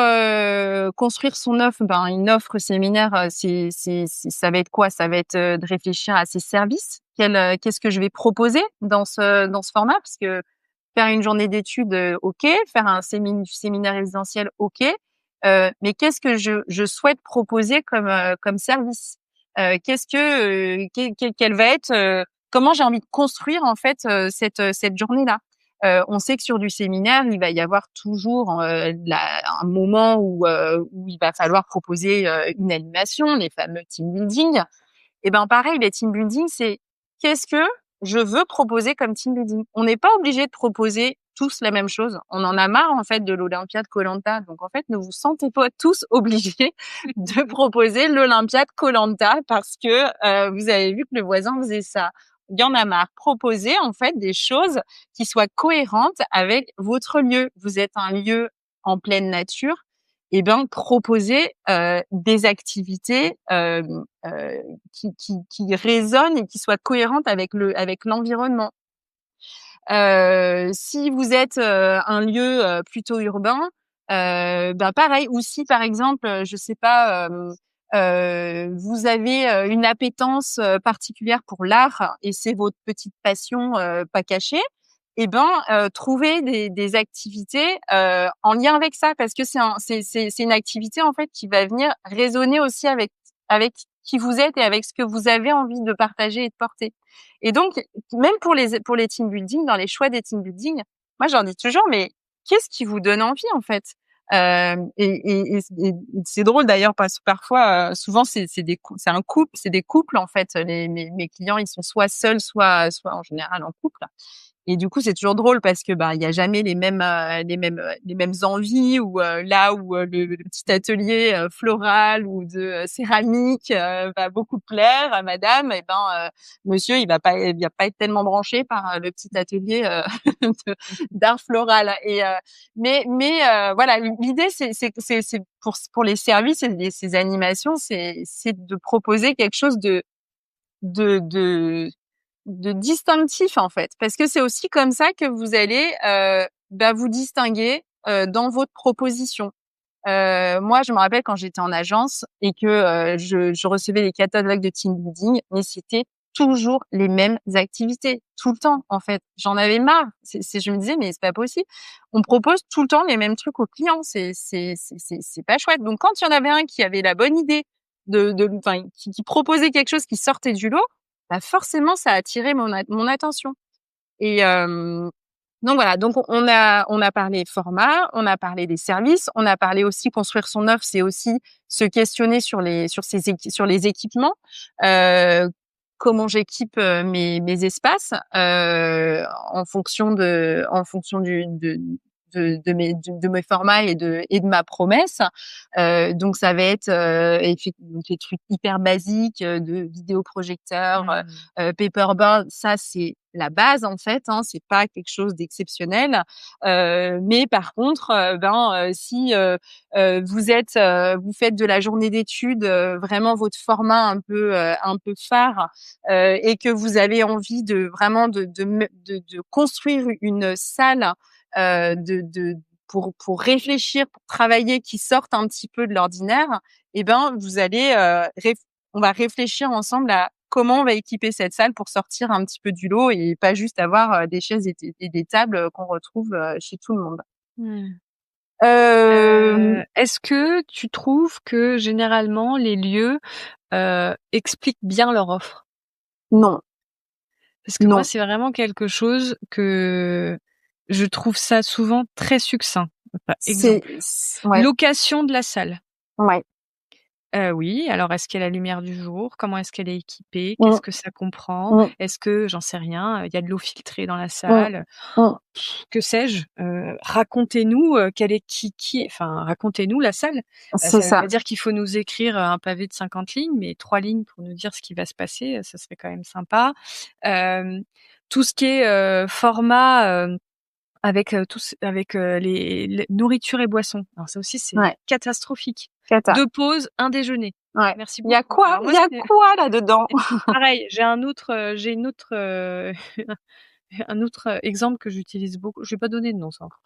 construire son offre, ben, une offre séminaire, ça va être quoi? Ça va être, de réfléchir à ses services. Qu'est-ce que je vais proposer dans ce format? Parce que Faire une journée d'études, OK. Faire un séminaire résidentiel, OK. Mais qu'est-ce que je souhaite proposer comme service? Qu'est-ce que, quelle va être, comment j'ai envie de construire en fait, cette journée-là? On sait que sur du séminaire, il va y avoir toujours, un moment où il va falloir proposer, une animation, les fameux team building. Et ben pareil, les team building, c'est qu'est-ce que je veux proposer comme team building? On n'est pas obligé de proposer tous la même chose. On en a marre en fait de l'Olympiade Koh-Lanta. Donc en fait, ne vous sentez pas tous obligés de proposer l'Olympiade Koh-Lanta parce que vous avez vu que le voisin faisait ça. Il y en a marre. Proposez en fait des choses qui soient cohérentes avec votre lieu. Vous êtes un lieu en pleine nature. Eh ben, proposer des activités qui résonnent et qui soient cohérentes avec l'environnement. Si vous êtes un lieu plutôt urbain, bah pareil. Ou si par exemple, je sais pas, vous avez une appétence particulière pour l'art et c'est votre petite passion pas cachée, et ben trouver des activités en lien avec ça, parce que c'est une activité en fait qui va venir résonner aussi avec qui vous êtes et avec ce que vous avez envie de partager et de porter. Et donc même pour les team building, dans les choix des team building, moi j'en dis toujours, mais qu'est-ce qui vous donne envie en fait? Et c'est drôle d'ailleurs parce que parfois, souvent c'est un couple, c'est des couples en fait. Mes clients, ils sont soit seuls, soit en général en couple. Et du coup, c'est toujours drôle parce que il y a jamais les mêmes envies, ou là où le petit atelier floral ou de céramique va beaucoup plaire à madame, et monsieur, il va pas être tellement branché par le petit atelier d'art floral. Et voilà, l'idée c'est pour les services et ces animations, c'est de proposer quelque chose de de de distinctif en fait, parce que c'est aussi comme ça que vous allez vous distinguer dans votre proposition. Moi, je me rappelle quand j'étais en agence et que je recevais les catalogues de team building, mais c'était toujours les mêmes activités, tout le temps en fait. J'en avais marre. Je me disais mais c'est pas possible. On propose tout le temps les mêmes trucs aux clients. C'est pas chouette. Donc quand il y en avait un qui avait la bonne idée qui proposait quelque chose qui sortait du lot, forcément ça a attiré mon attention. Et donc voilà, donc on a parlé format, on a parlé des services, on a parlé aussi construire son offre, c'est aussi se questionner sur les équipements. Comment j'équipe mes espaces en fonction de mes formats et de ma promesse. Donc ça va être donc les trucs hyper basiques de vidéoprojecteur, paperboard, ça c'est la base en fait, hein, c'est pas quelque chose d'exceptionnel. Mais par contre, si vous faites de la journée d'études vraiment votre format un peu phare, et que vous avez envie de vraiment de construire une salle pour réfléchir, pour travailler, qui sortent un petit peu de l'ordinaire, vous allez on va réfléchir ensemble à comment on va équiper cette salle pour sortir un petit peu du lot et pas juste avoir des chaises et des tables qu'on retrouve chez tout le monde. Est-ce que tu trouves que généralement les lieux expliquent bien leur offre? Non. Parce que moi, c'est vraiment quelque chose que je trouve ça souvent très succinct. Enfin, exemple, location de la salle. Ouais. Oui, alors est-ce qu'il y a la lumière du jour? Comment est-ce qu'elle est équipée? Qu'est-ce que ça comprend? Est-ce que, j'en sais rien, il y a de l'eau filtrée dans la salle? Que sais-je? Racontez-nous racontez-nous la salle. Ça veut pas dire qu'il faut nous écrire un pavé de 50 lignes, mais 3 lignes pour nous dire ce qui va se passer, ça serait quand même sympa. Tout ce qui est format avec les nourritures et boissons. Alors ça aussi, c'est catastrophique. 2 pauses, 1 déjeuner. Ouais. Merci beaucoup. Il y a quoi? Il y a quoi là-dedans? Pareil, j'ai un autre exemple que j'utilise beaucoup. Je vais pas donner de nom, ça encore.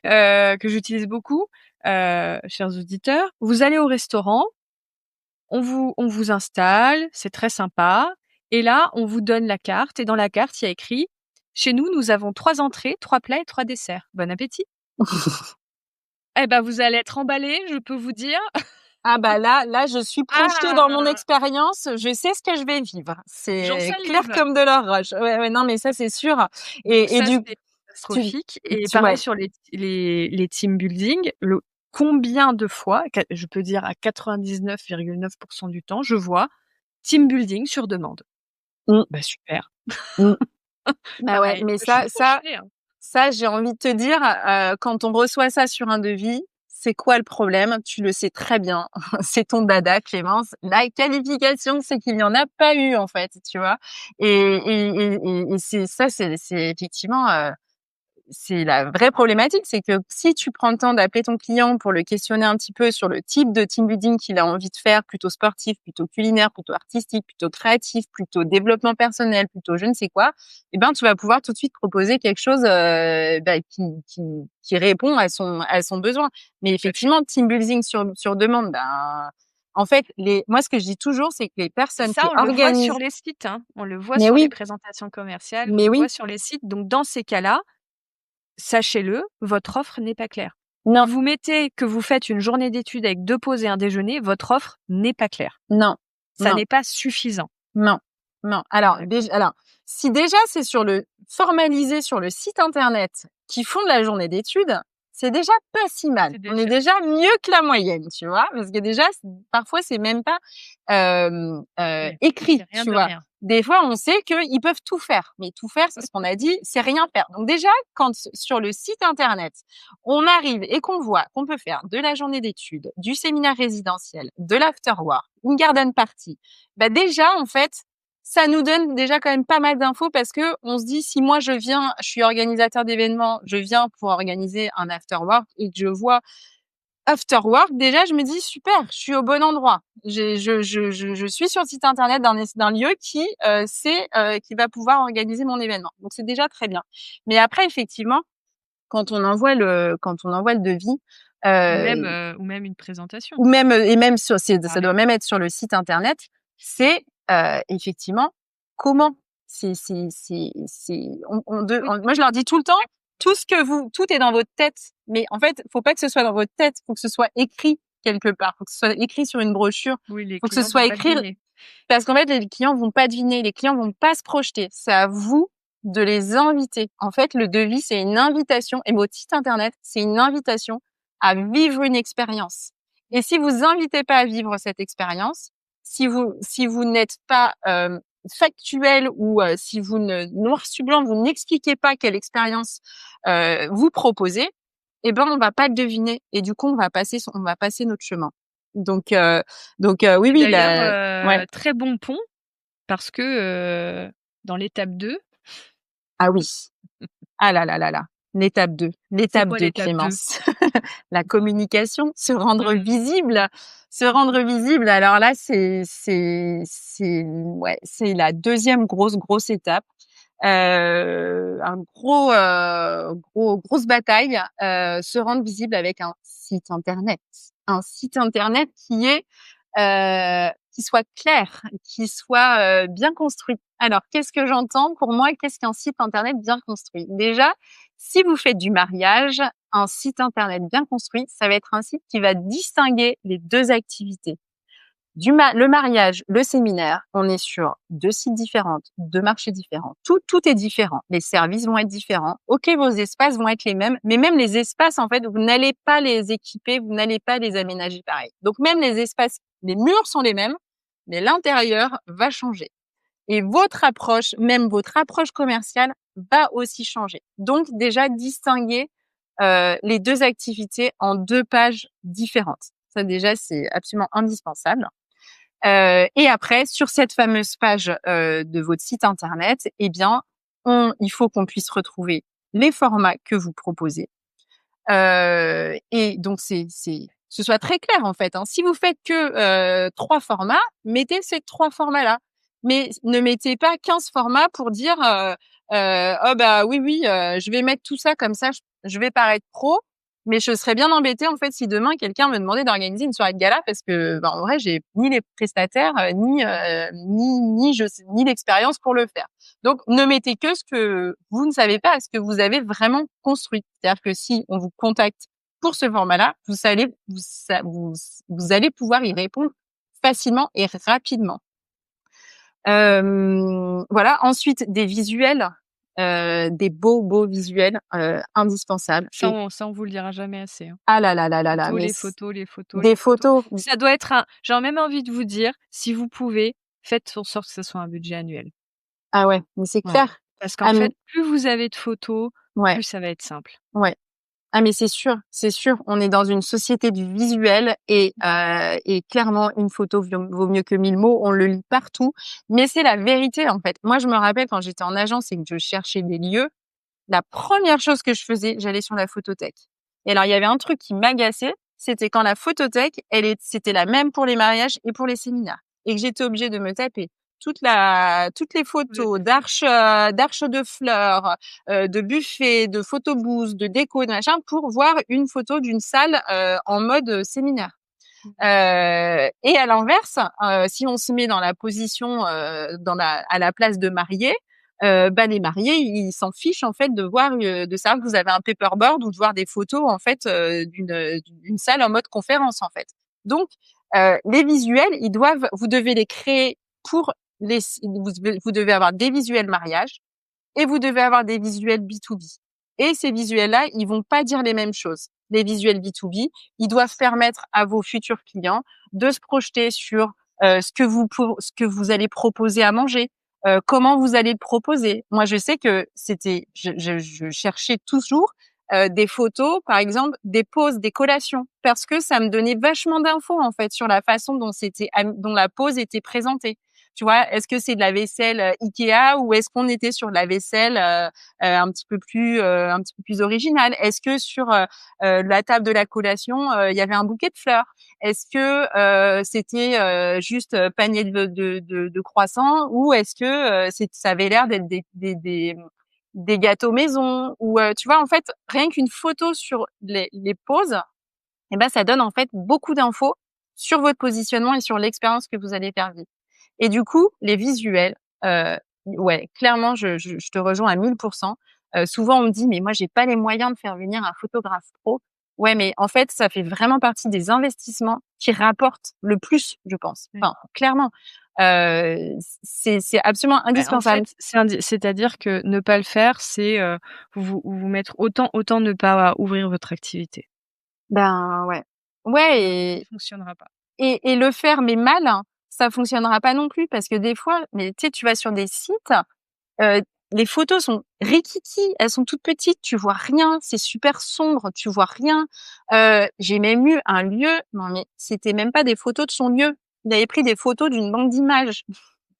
Que j'utilise beaucoup, chers auditeurs. Vous allez au restaurant, on vous installe, c'est très sympa. Et là, on vous donne la carte et dans la carte, il y a écrit Chez nous, nous avons 3 entrées, 3 plats et 3 desserts. Bon appétit. Eh ben, vous allez être emballés, je peux vous dire. Ah bah là, je suis projetée dans mon expérience. Je sais ce que je vais vivre. J'en C'est clair salive. comme de l'or roche. Ouais, non, mais ça, c'est sûr. Donc Et ça, du, c'est catastrophique. Et tu pareil ouais. sur les team building, combien de fois, je peux dire à 99,9% du temps, je vois team building sur demande. Mmh. Bah super. Mmh. Bah ouais, Pareil, mais je suis projetée, hein. ça, j'ai envie de te dire, quand on reçoit ça sur un devis, c'est quoi le problème? Tu le sais très bien. C'est ton dada, Clémence. La qualification, c'est qu'il n'y en a pas eu, en fait, tu vois? Et c'est ça, c'est effectivement, c'est la vraie problématique, c'est que si tu prends le temps d'appeler ton client pour le questionner un petit peu sur le type de team building qu'il a envie de faire, plutôt sportif, plutôt culinaire, plutôt artistique, plutôt créatif, plutôt développement personnel, plutôt je ne sais quoi, eh ben, tu vas pouvoir tout de suite proposer quelque chose qui répond à son besoin. Mais effectivement, team building sur demande, ben, en fait, moi, ce que je dis toujours, c'est que les personnes Ça, qui on le voit sur organisent, les sites, hein. On le voit mais sur les oui, présentations commerciales, on mais le voit oui, sur les sites. Donc, dans ces cas-là, sachez-le, votre offre n'est pas claire. non, Vous mettez que vous faites une journée d'études avec 2 pauses et un déjeuner, votre offre n'est pas claire. non, Ça non. n'est pas suffisant. Non, non. Alors, si déjà c'est formalisé sur le site internet qui font de la journée d'études, c'est déjà pas si mal. C'est On est déjà déjà mieux que la moyenne, tu vois, parce que déjà parfois c'est même pas ouais, écrit, c'est rien tu de vois. rien. Des fois, on sait qu'ils peuvent tout faire, mais tout faire, c'est ce qu'on a dit, c'est rien faire. Donc déjà, quand sur le site internet, on arrive et qu'on voit qu'on peut faire de la journée d'études, du séminaire résidentiel, de l'afterwork, une garden party, bah déjà, en fait, ça nous donne déjà quand même pas mal d'infos parce que on se dit, si moi je suis organisateur d'événements, je viens pour organiser un after work et que je vois after work, déjà je me dis super, je suis au bon endroit. Je suis sur le site internet d'un lieu qui va pouvoir organiser mon événement. Donc c'est déjà très bien. Mais après effectivement, quand on envoie le devis, Ou même une présentation. ou même et même ça Parler. doit même être sur le site internet, c'est effectivement comment Oui, moi je leur dis tout le temps, tout est dans votre tête, mais en fait faut pas que ce soit dans votre tête, faut que ce soit écrit quelque part, faut que ce soit écrit sur une brochure, oui, les faut que ce clients vont soit pas écrit, deviner. parce qu'en fait les clients vont pas deviner, les clients vont pas se projeter, c'est à vous de les inviter. En fait le devis c'est une invitation et votre site internet c'est une invitation à vivre une expérience. Et si vous invitez pas à vivre cette expérience, si vous n'êtes pas factuel ou si vous ne noir sur blanc vous n'expliquez pas quelle expérience vous proposez, eh ben on va pas le deviner et du coup on va passer notre chemin. Donc oui Et oui d'ailleurs, ouais. très bon pont parce que, dans l'étape 2. Ah oui. Ah là là là là. C'est L'étape quoi 2, l'étape 2? Clémence. La communication, se rendre Mmh. visible. Se rendre visible, alors là, ouais, c'est la deuxième grosse étape. Un grosse bataille, se rendre visible avec un site internet. Un site internet qui soit clair, qui soit bien construit. Alors, qu'est-ce que j'entends? Pour moi, qu'est-ce qu'un site internet bien construit? Déjà, si vous faites du mariage, un site internet bien construit, ça va être un site qui va distinguer les 2 activités. Le mariage, le séminaire, on est sur 2 sites différents, 2 marchés différents. Tout est différent. Les services vont être différents. OK, vos espaces vont être les mêmes, mais même les espaces, en fait, vous n'allez pas les équiper, vous n'allez pas les aménager pareil. Donc même les espaces, les murs sont les mêmes, mais l'intérieur va changer. Et même votre approche commerciale va aussi changer. Donc déjà distinguer les 2 activités en 2 pages différentes. Ça déjà, c'est absolument indispensable. Et après, sur cette fameuse page de votre site internet, eh bien, il faut qu'on puisse retrouver les formats que vous proposez. Et donc, ce soit très clair en fait. Hein. Si vous faites que 3 formats, mettez ces 3 formats-là. Mais ne mettez pas 15 formats pour dire oh bah oui, je vais mettre tout ça comme ça, je vais paraître pro. Mais je serais bien embêtée en fait si demain quelqu'un me demandait d'organiser une soirée de gala parce que en vrai j'ai ni les prestataires ni l'expérience pour le faire. Donc, ne mettez que ce que vous ne savez pas, ce que vous avez vraiment construit. C'est-à-dire que si on vous contacte pour ce format-là, vous allez pouvoir y répondre facilement et rapidement. Voilà. Ensuite, des visuels, des beaux visuels, indispensables. Ça, on vous le dira jamais assez, hein. Ah là là là là là, mais Les photos, les photos, les des photos. photos. Ça doit être j'ai même envie de vous dire, si vous pouvez, faites en sorte que ce soit un budget annuel. Ah ouais, mais c'est Ouais. clair. Parce qu'en Ah mais fait, plus vous avez de photos, ouais, plus ça va être simple. ouais. Ah mais c'est sûr, c'est sûr. On est dans une société du visuel et clairement une photo vaut mieux que 1000 mots. On le lit partout, mais c'est la vérité en fait. Moi, je me rappelle quand j'étais en agence et que je cherchais des lieux, la première chose que je faisais, j'allais sur la photothèque. Et alors, il y avait un truc qui m'agaçait, c'était quand la photothèque, c'était la même pour les mariages et pour les séminaires. Et que j'étais obligée de me taper toutes les photos d'arches de fleurs, de buffets, de photobooths, de déco, de machin, pour voir une photo d'une salle, en mode séminaire. Et à l'inverse, si on se met dans la position, à la place de mariés, les mariés, ils s'en fichent en fait de savoir que vous avez un paperboard ou de voir des photos en fait d'une salle en mode conférence en fait. Donc les visuels, vous devez les créer pour vous devez avoir des visuels mariage et vous devez avoir des visuels B2B. Et ces visuels-là, ils vont pas dire les mêmes choses. Les visuels B2B, ils doivent permettre à vos futurs clients de se projeter sur ce que vous allez proposer à manger, comment vous allez le proposer. Moi, je sais que je cherchais toujours des photos, par exemple, des poses, des collations, parce que ça me donnait vachement d'infos en fait sur la façon dont la pose était présentée. Tu vois, est-ce que c'est de la vaisselle Ikea ou est-ce qu'on était sur de la vaisselle un petit peu plus originale? Est-ce que sur la table de la collation, il y avait un bouquet de fleurs? Est-ce que c'était juste panier de croissants ou est-ce que ça avait l'air d'être des gâteaux maison ou tu vois en fait rien qu'une photo sur les poses, et ben ça donne en fait beaucoup d'infos sur votre positionnement et sur l'expérience que vous allez faire vivre. Et du coup, les visuels, ouais, clairement, je te rejoins à 1000%. Souvent, on me dit: «Mais moi, j'ai pas les moyens de faire venir un photographe pro». Ouais, mais en fait, ça fait vraiment partie des investissements qui rapportent le plus, je pense. Oui. Enfin, clairement, c'est absolument En indispensable. fait, c'est-à-dire que ne pas le faire, c'est, vous mettre autant ne pas ouvrir votre activité. Ben, ouais. Ça Ouais ne fonctionnera pas. et le faire, mais mal, ça fonctionnera pas non plus parce que des fois, mais tu sais, tu vas sur des sites. Heu, les photos sont rikiki, elles sont toutes petites, tu vois rien, c'est super sombre, tu vois rien. J'ai même eu un lieu, non mais c'était même pas des photos de son lieu. Il avait pris des photos d'une banque d'images.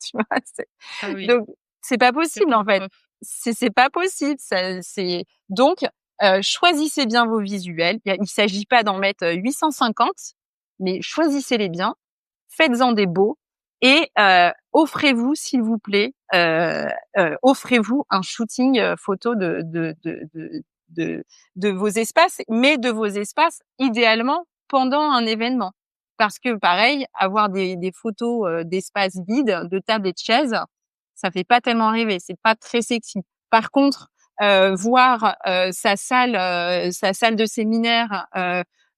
Tu vois? Ah oui, Donc c'est pas possible en fait. catastrophe. C'est pas possible, ça c'est donc choisissez bien vos visuels. Il s'agit pas d'en mettre 850, mais choisissez-les bien, faites-en des beaux et offrez-vous s'il vous plaît, offrez-vous un shooting photo de de vos espaces, mais de vos espaces idéalement pendant un événement. Parce que pareil, avoir des photos d'espaces vides, de tables et de chaises, ça fait pas tellement rêver, c'est pas très sexy. Par contre, voir sa salle de séminaire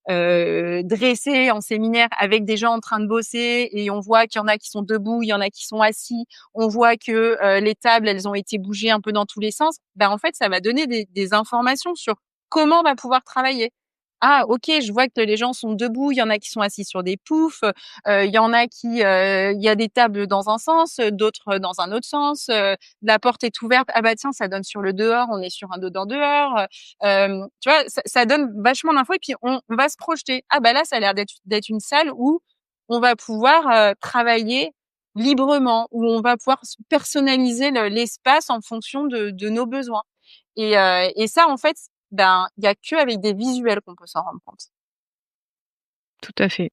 dressée en séminaire avec des gens en train de bosser et on voit qu'il y en a qui sont debout, il y en a qui sont assis, on voit que les tables elles ont été bougées un peu dans tous les sens. Ben en fait ça va donner des informations sur comment on va pouvoir travailler. Ah OK, je vois que les gens sont debout, il y en a qui sont assis sur des poufs, il y en a il y a des tables dans un sens, d'autres dans un autre sens, la porte est ouverte, ah bah tiens, ça donne sur le dehors, on est sur un dedans dehors, tu vois? Ça donne vachement d'infos et puis on va se projeter. Ah bah là, ça a l'air d'être une salle où on va pouvoir, travailler librement, où on va pouvoir personnaliser l'espace en fonction de nos besoins et ça, en fait, ben, il y a qu'avec des visuels qu'on peut s'en rendre compte. Tout à fait.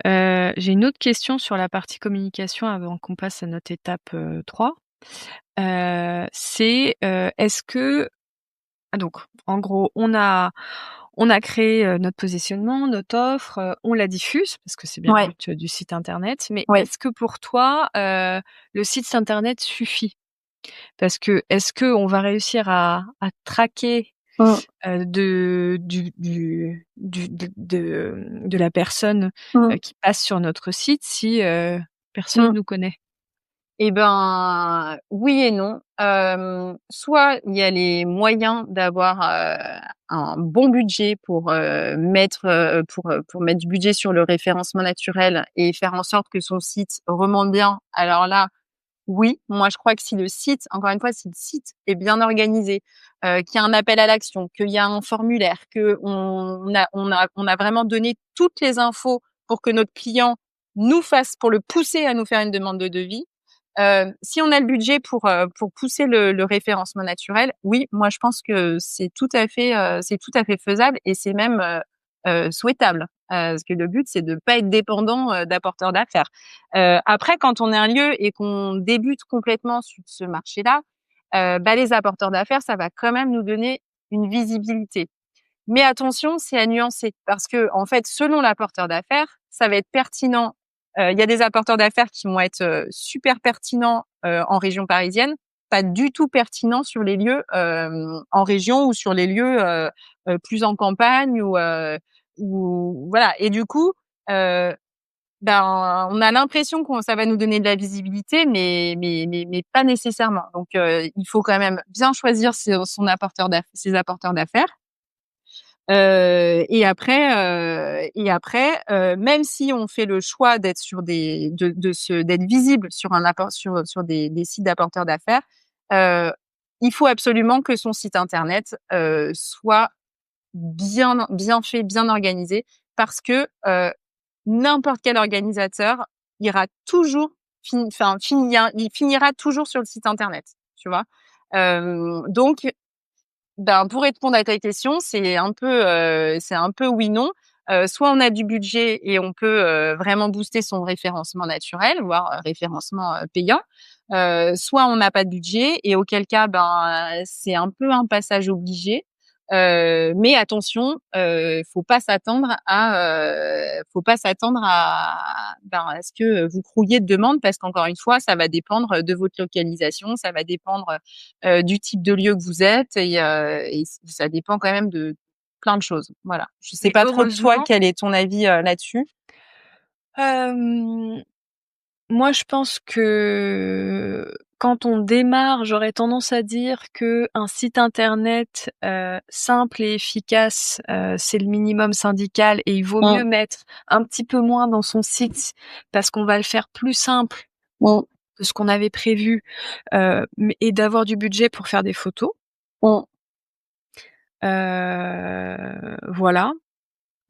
J'ai une autre question sur la partie communication avant qu'on passe à notre étape, 3. Est-ce que donc en gros, on a créé, notre positionnement, notre offre, on la diffuse parce que c'est bien le Ouais, but, du site internet. Mais ouais. est-ce que pour toi, le site internet suffit? Parce que est-ce qu'on va réussir à traquer Mmh. de la personne Mmh. qui passe sur notre site si personne Mmh. nous connaît? Eh ben, oui et non. Soit il y a les moyens d'avoir, un bon budget pour mettre du budget sur le référencement naturel et faire en sorte que son site remonte bien. Alors là, oui, moi je crois que si le site, encore une fois, si le site est bien organisé, qu'il y a un appel à l'action, qu'il y a un formulaire, qu'on a vraiment donné toutes les infos pour que notre client pour le pousser à nous faire une demande de devis. Si on a le budget pour pousser le référencement naturel, oui, moi je pense que c'est tout à fait faisable et c'est même, souhaitable. Parce que le but, c'est de pas être dépendant, d'apporteurs d'affaires. Après, quand on est un lieu et qu'on débute complètement sur ce marché-là, bah, les apporteurs d'affaires, ça va quand même nous donner une visibilité. Mais attention, c'est à nuancer parce que en fait, selon l'apporteur d'affaires, ça va être pertinent. Il y a des apporteurs d'affaires qui vont être, super pertinents, en région parisienne, pas du tout pertinents sur les lieux, en région ou sur les lieux, plus en campagne ou voilà et du coup, heu, ben, on a l'impression qu'on ça va nous donner de la visibilité mais pas nécessairement. Donc il faut quand même bien choisir ses apporteurs d'affaires. Même si on fait le choix d'être sur d'être visible sur un apport sur des sites d'apporteurs d'affaires, heu, il faut absolument que son site internet, soit bien fait, bien organisé parce que, n'importe quel organisateur ira toujours il finira toujours sur le site internet, tu vois? Donc ben, pour répondre à ta question, c'est un peu oui, non. Soit on a du budget et on peut, vraiment booster son référencement naturel, voire, référencement, payant. Soit on n'a pas de budget et auquel cas, ben, c'est un peu un passage obligé. Mais attention, faut pas s'attendre à ce que, vous crouliez de demandes parce qu'encore une fois, ça va dépendre, de votre localisation, ça va dépendre, du type de lieu que vous êtes et ça dépend quand même de plein de choses. Voilà. Je sais Mais pas trop toi, heureusement, quel est ton avis, là-dessus? hem, moi je pense que quand on démarre, j'aurais tendance à dire qu'un site internet, simple et efficace, c'est le minimum syndical et il vaut Mmh, mieux mettre un petit peu moins dans son site parce qu'on va le faire plus simple mmh, que ce qu'on avait prévu, mais et d'avoir du budget pour faire des photos. mmh, Voilà.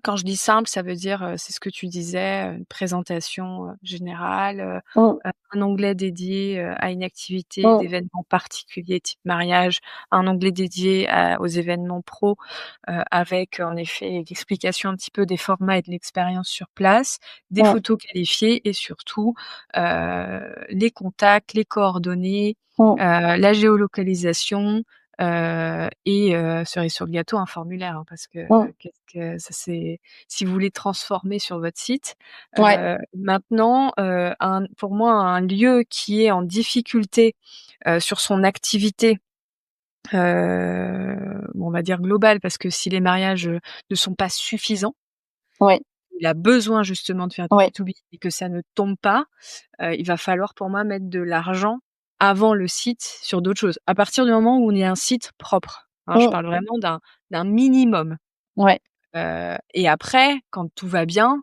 Quand je dis simple, ça veut dire, c'est ce que tu disais, une présentation, générale, mmh, un onglet dédié, à une activité mmh, d'événement particulier type mariage, un onglet dédié aux événements pro, avec en effet l'explication un petit peu des formats et de l'expérience sur place, des mmh, photos qualifiées et surtout, les contacts, les coordonnées, mmh. la géolocalisation, cerise sur le gâteau, un formulaire, hein, parce que Mmh. qu'est-ce que ça c'est si vous voulez transformer sur votre site. Ouais. Maintenant, pour moi, un lieu qui est en difficulté, sur son activité, on va dire globale, parce que si les mariages, ne sont pas suffisants, Ouais. il a besoin justement de faire du Ouais. B2B et que ça ne tombe pas, il va falloir pour moi mettre de l'argent avant le site sur d'autres choses. À partir du moment où on est un site propre, hein, je Mmh. parle vraiment d'un minimum, Ouais. et après quand tout va bien,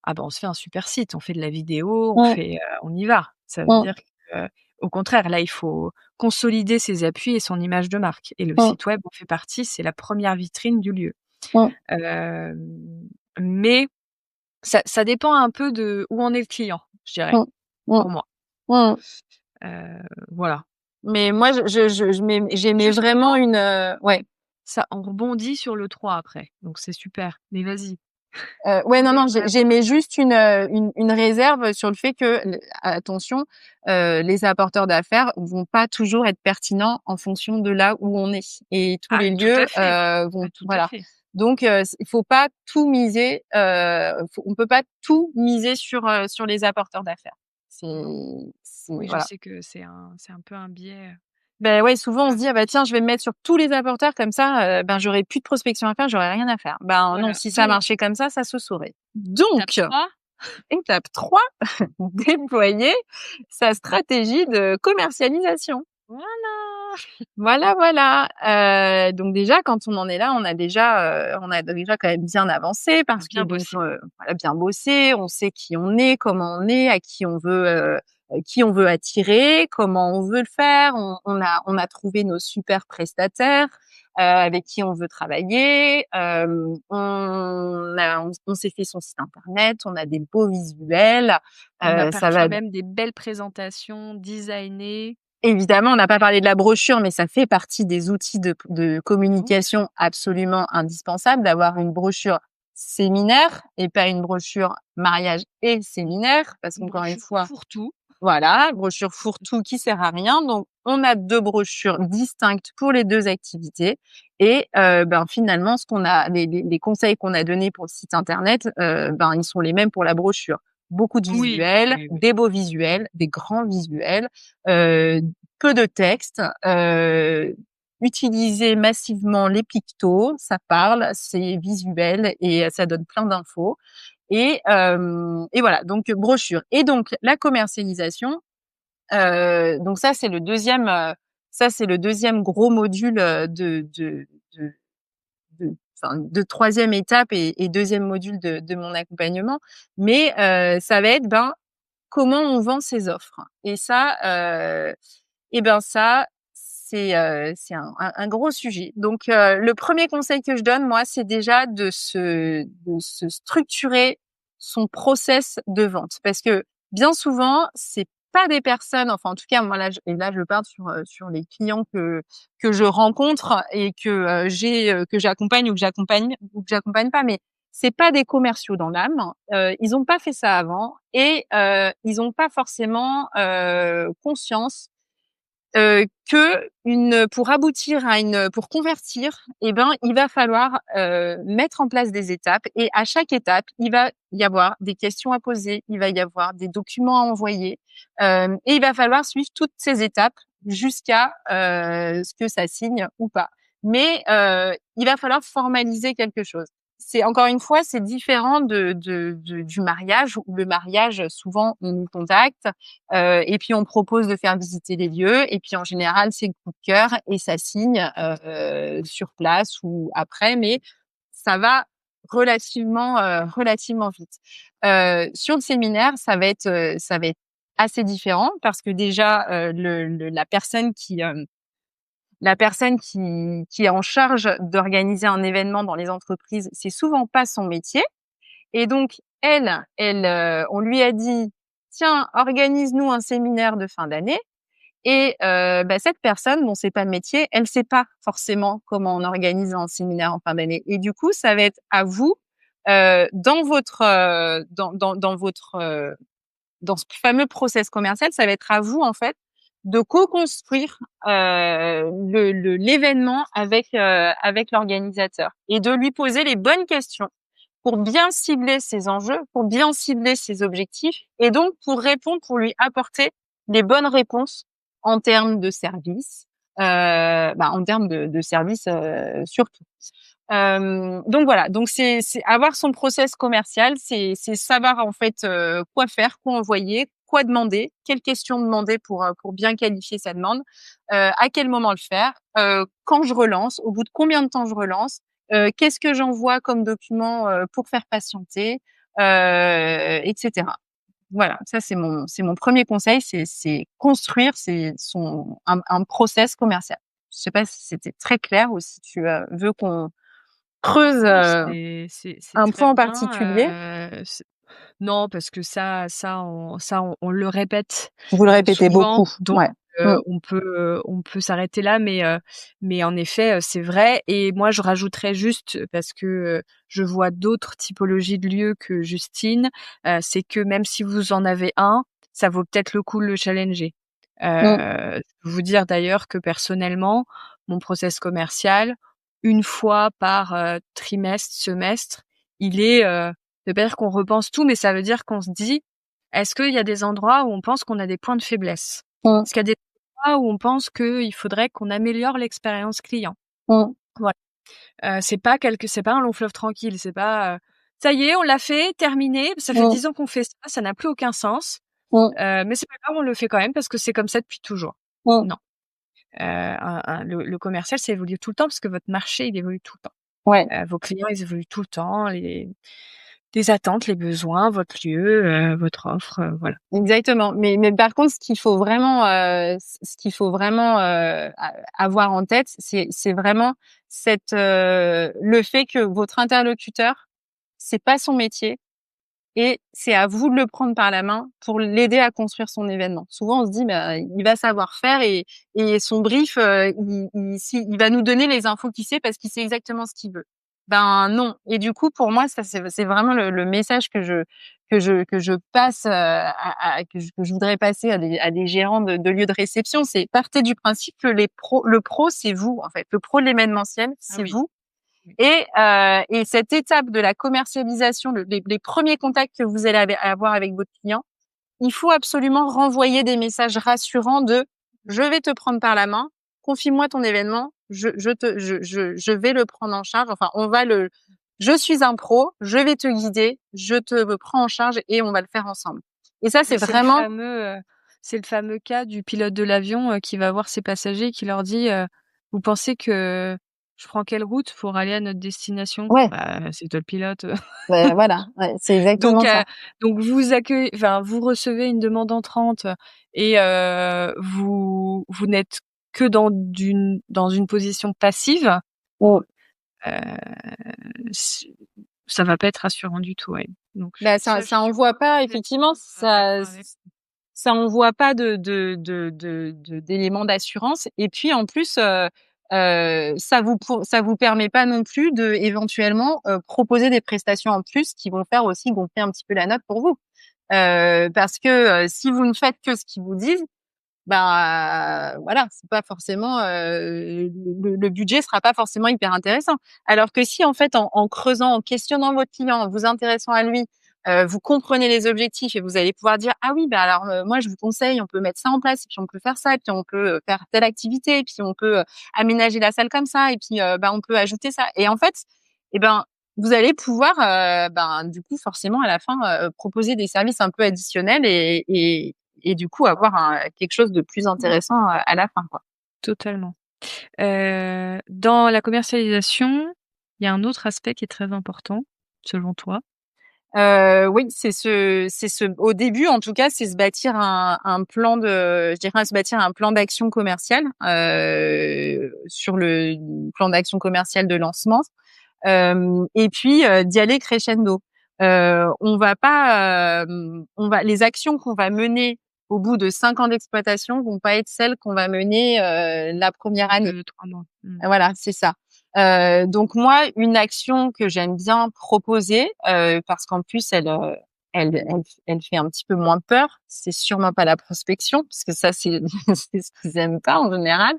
ah bah, on se fait un super site, on fait de la vidéo, Mmh. on y va. Ça veut Mmh. dire que, au contraire, là, il faut consolider ses appuis et son image de marque et le Mmh. site web en fait partie, c'est la première vitrine du lieu. Mmh. Mais ça dépend un peu de où en est le client, je dirais, Mmh. Mmh. pour moi. Mmh. Voilà. Mais moi, j'aimais vraiment Justement, ouais. ça on rebondit sur le 3 après, donc c'est super. Mais vas-y. Ouais, non, Mais non, j'émets juste une réserve sur le fait que attention, les apporteurs d'affaires vont pas toujours être pertinents en fonction de là où on est et tous Ah, les tout à lieux, fait. Ah, vont tout à voilà. fait. Donc il faut pas tout miser, on peut pas tout miser sur les apporteurs d'affaires. Oui, je voilà. sais que c'est un peu un biais. Ben ouais, souvent on se dit: «Ah bah tiens, je vais me mettre sur tous les apporteurs comme ça, ben j'aurais plus de prospection à faire, j'aurais rien à faire». Ben non, Voilà, si ça donc marchait comme ça se saurait. étape Donc 3. étape 3, déployer sa stratégie de commercialisation. Voilà! Voilà, voilà. Donc déjà, quand on en est là, on a déjà quand même bien avancé parce que Bien donc, bossé. voilà, bien bossé, on sait qui on est, comment on est, à qui on veut attirer, comment on veut le faire. On a trouvé nos super prestataires, avec qui on veut travailler. On s'est fait son site internet, on a des beaux visuels, On a ça parfois va. même des belles présentations designées. Évidemment, on n'a pas parlé de la brochure, mais ça fait partie des outils de Mmh. communication absolument indispensables, d'avoir une brochure séminaire et pas une brochure mariage et séminaire, parce Une qu'encore une brochure fois, fourre-tout. voilà, brochure fourre-tout qui sert à rien. Donc, on a 2 brochures distinctes pour les 2 activités et ben, finalement, ce qu'on a les conseils qu'on a donnés pour le site internet, ben, ils sont les mêmes pour la brochure. Beaucoup de Oui, visuels, oui, oui. des beaux visuels, des grands visuels, heu, peu de texte, utiliser massivement les pictos, ça parle, c'est visuel et ça donne plein d'infos. Et voilà, donc brochure et donc la commercialisation, donc ça c'est le deuxième gros module, de enfin de 3e étape et 2e module de mon accompagnement. Mais ça va être, ben, comment on vend ses offres? Et ben ça, c'est un gros sujet. Donc le premier conseil que je donne, moi, c'est déjà de se structurer son process de vente. Parce que bien souvent, c'est pas des personnes, enfin en tout cas moi là je parle sur les clients que je rencontre et que j'accompagne ou que j'accompagne pas, mais c'est pas des commerciaux dans l'âme. Ils ont pas fait ça avant et ils ont pas forcément conscience pour aboutir pour convertir, eh ben, il va falloir mettre en place des étapes et à chaque étape, il va y avoir des questions à poser, il va y avoir des documents à envoyer, et il va falloir suivre toutes ces étapes jusqu'à ce que ça signe ou pas. Mais il va falloir formaliser quelque chose. C'est encore une fois, c'est différent du mariage où le mariage, souvent, on nous contacte, et puis on propose de faire visiter les lieux et puis en général c'est le coup de cœur et ça signe sur place ou après, mais ça va relativement vite. Sur le séminaire, ça va être assez différent parce que déjà la personne qui est en charge d'organiser un événement dans les entreprises, c'est souvent pas son métier et donc on lui a dit: «Tiens, organise-nous un séminaire de fin d'année». Et bah, cette personne dont c'est pas le métier, elle sait pas forcément comment on organise un séminaire en fin d'année et du coup, ça va être à vous, dans ce fameux process commercial, ça va être à vous, en fait, de co-construire, l'événement avec l'organisateur et de lui poser les bonnes questions pour bien cibler ses enjeux, pour bien cibler ses objectifs et donc pour répondre, pour lui apporter les bonnes réponses en termes de service, en termes de service, surtout. Donc voilà, donc c'est avoir son process commercial, c'est savoir en fait, quoi faire, quoi envoyer, quoi demander, quelles questions demander pour bien qualifier sa demande, à quel moment le faire, quand je relance, au bout de combien de temps je relance, qu'est-ce que j'envoie comme document, pour faire patienter, et cetera. Voilà, ça c'est mon 1er conseil, c'est construire un process commercial. Je sais pas si c'était très clair ou si tu, veux qu'on creuse, Non, c'est un très point en particulier? bien, non, parce que ça on le répète, Vous le répétez souvent, beaucoup, donc ouais. Mmh. on peut s'arrêter là, mais en effet, c'est vrai et moi je rajouterais juste, parce que, je vois d'autres typologies de lieux que Justine, c'est que même si vous en avez un, ça vaut peut-être le coup de le challenger. Mmh. Je peux vous dire d'ailleurs que personnellement, mon process commercial, une fois par, trimestre, semestre, il est, ça veut pas dire qu'on repense tout, mais ça veut dire qu'on se dit: est-ce qu'il y a des endroits où on pense qu'on a des points de faiblesse? Mmh. Est-ce qu'il y a des endroits où on pense qu'il faudrait qu'on améliore l'expérience client? Mmh. Voilà. C'est pas un long fleuve tranquille, c'est pas, ça y est, on l'a fait, terminé, ça fait Mmh. 10 ans qu'on fait ça n'a plus aucun sens, Mmh. mais c'est pas grave, on le fait quand même parce que c'est comme ça depuis toujours. Mmh. Non. Le commercial, ça évolue tout le temps parce que votre marché, il évolue tout le temps. Ouais. Vos clients, ils évoluent tout le temps, les attentes, les besoins, votre lieu, votre offre, voilà. Exactement. Mais par contre, ce qu'il faut vraiment, avoir en tête, c'est vraiment le fait que votre interlocuteur, c'est pas son métier et c'est à vous de le prendre par la main pour l'aider à construire son événement. Souvent, on se dit: «Bah, il va savoir faire et son brief, il va nous donner les infos qu'il sait parce qu'il sait exactement ce qu'il veut». Ben non. Et du coup, pour moi, ça c'est vraiment le message que je passe, que je voudrais passer à des gérants de lieux de réception. C'est partez du principe que le pro, c'est vous, en fait. Le pro de l'événementiel, Ah c'est oui. vous. Oui. Et cette étape de la commercialisation, les premiers contacts que vous allez avoir avec votre client, il faut absolument renvoyer des messages rassurants de: «Je vais te prendre par la main, confie-moi ton événement, je vais le prendre en charge, enfin je suis un pro, je vais te guider, je te prends en charge et on va le faire ensemble». Et ça, c'est C'est vraiment le fameux cas du pilote de l'avion, qui va voir ses passagers et qui leur dit, «Vous pensez que je prends quelle route pour aller à notre destination?» ouais, «Bah, c'est toi le pilote». voilà, ouais, c'est Donc exactement ça. vous recevez une demande entrante et vous n'êtes que dans une position passive, Mmh. c ça va pas être rassurant du tout, ouais. Donc Bah, je ça suis envoie pas effectivement, complètement, d'accord avec ça envoie pas d'éléments d'assurance. Et puis en plus, ça vous permet pas non plus de éventuellement, proposer des prestations en plus qui vont faire aussi gonfler un petit peu la note pour vous. Parce que, si vous ne faites que ce qu'ils vous disent, ben, voilà, c'est pas forcément, le budget sera pas forcément hyper intéressant. Alors que si en fait en creusant, en questionnant votre client, en vous intéressant à lui, vous comprenez les objectifs et vous allez pouvoir dire: «Ah oui, bah alors, moi je vous conseille, on peut mettre ça en place et puis on peut faire ça et puis on peut, faire telle activité et puis on peut, aménager la salle comme ça et puis, bah, on peut ajouter ça». Et en fait, et ben, vous allez pouvoir, ben, du coup forcément à la fin, proposer des services un peu additionnels et du coup avoir quelque chose de plus intéressant, à la fin, quoi. totalement. Dans la commercialisation, il y a un autre aspect qui est très important, selon toi? Oui, au début, en tout cas, c'est se bâtir un plan de je dirais, se bâtir un plan d'action commercial, sur le plan d'action commercial de lancement. Et puis, d'y aller crescendo. Les actions qu'on va mener au bout de 5 ans d'exploitation vont pas être celles qu'on va mener, la première année. 2-3 mois. Mmh. Voilà, c'est ça. Donc moi, une action que j'aime bien proposer, parce qu'en plus elle fait un petit peu moins peur, c'est sûrement pas la prospection, parce que ça c'est c'est ce qu'ils aiment pas en général.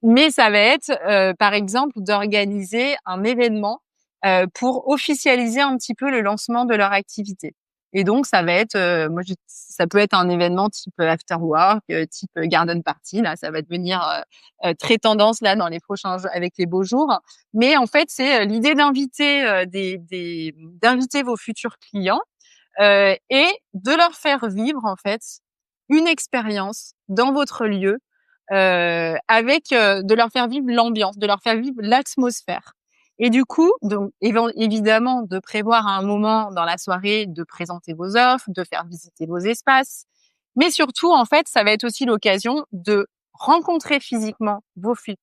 Mais ça va être, par exemple, d'organiser un événement, pour officialiser un petit peu le lancement de leur activité. Et donc ça va être, ça peut être un événement type after work, type garden party. Là, ça va devenir, très tendance là dans les prochains jours avec les beaux jours. Mais en fait, c'est, l'idée d'inviter, d'inviter vos futurs clients, et de leur faire vivre en fait une expérience dans votre lieu, avec, de leur faire vivre l'ambiance, de leur faire vivre l'atmosphère. Et du coup, donc évidemment de prévoir un moment dans la soirée de présenter vos offres, de faire visiter vos espaces, mais surtout en fait, ça va être aussi l'occasion de rencontrer physiquement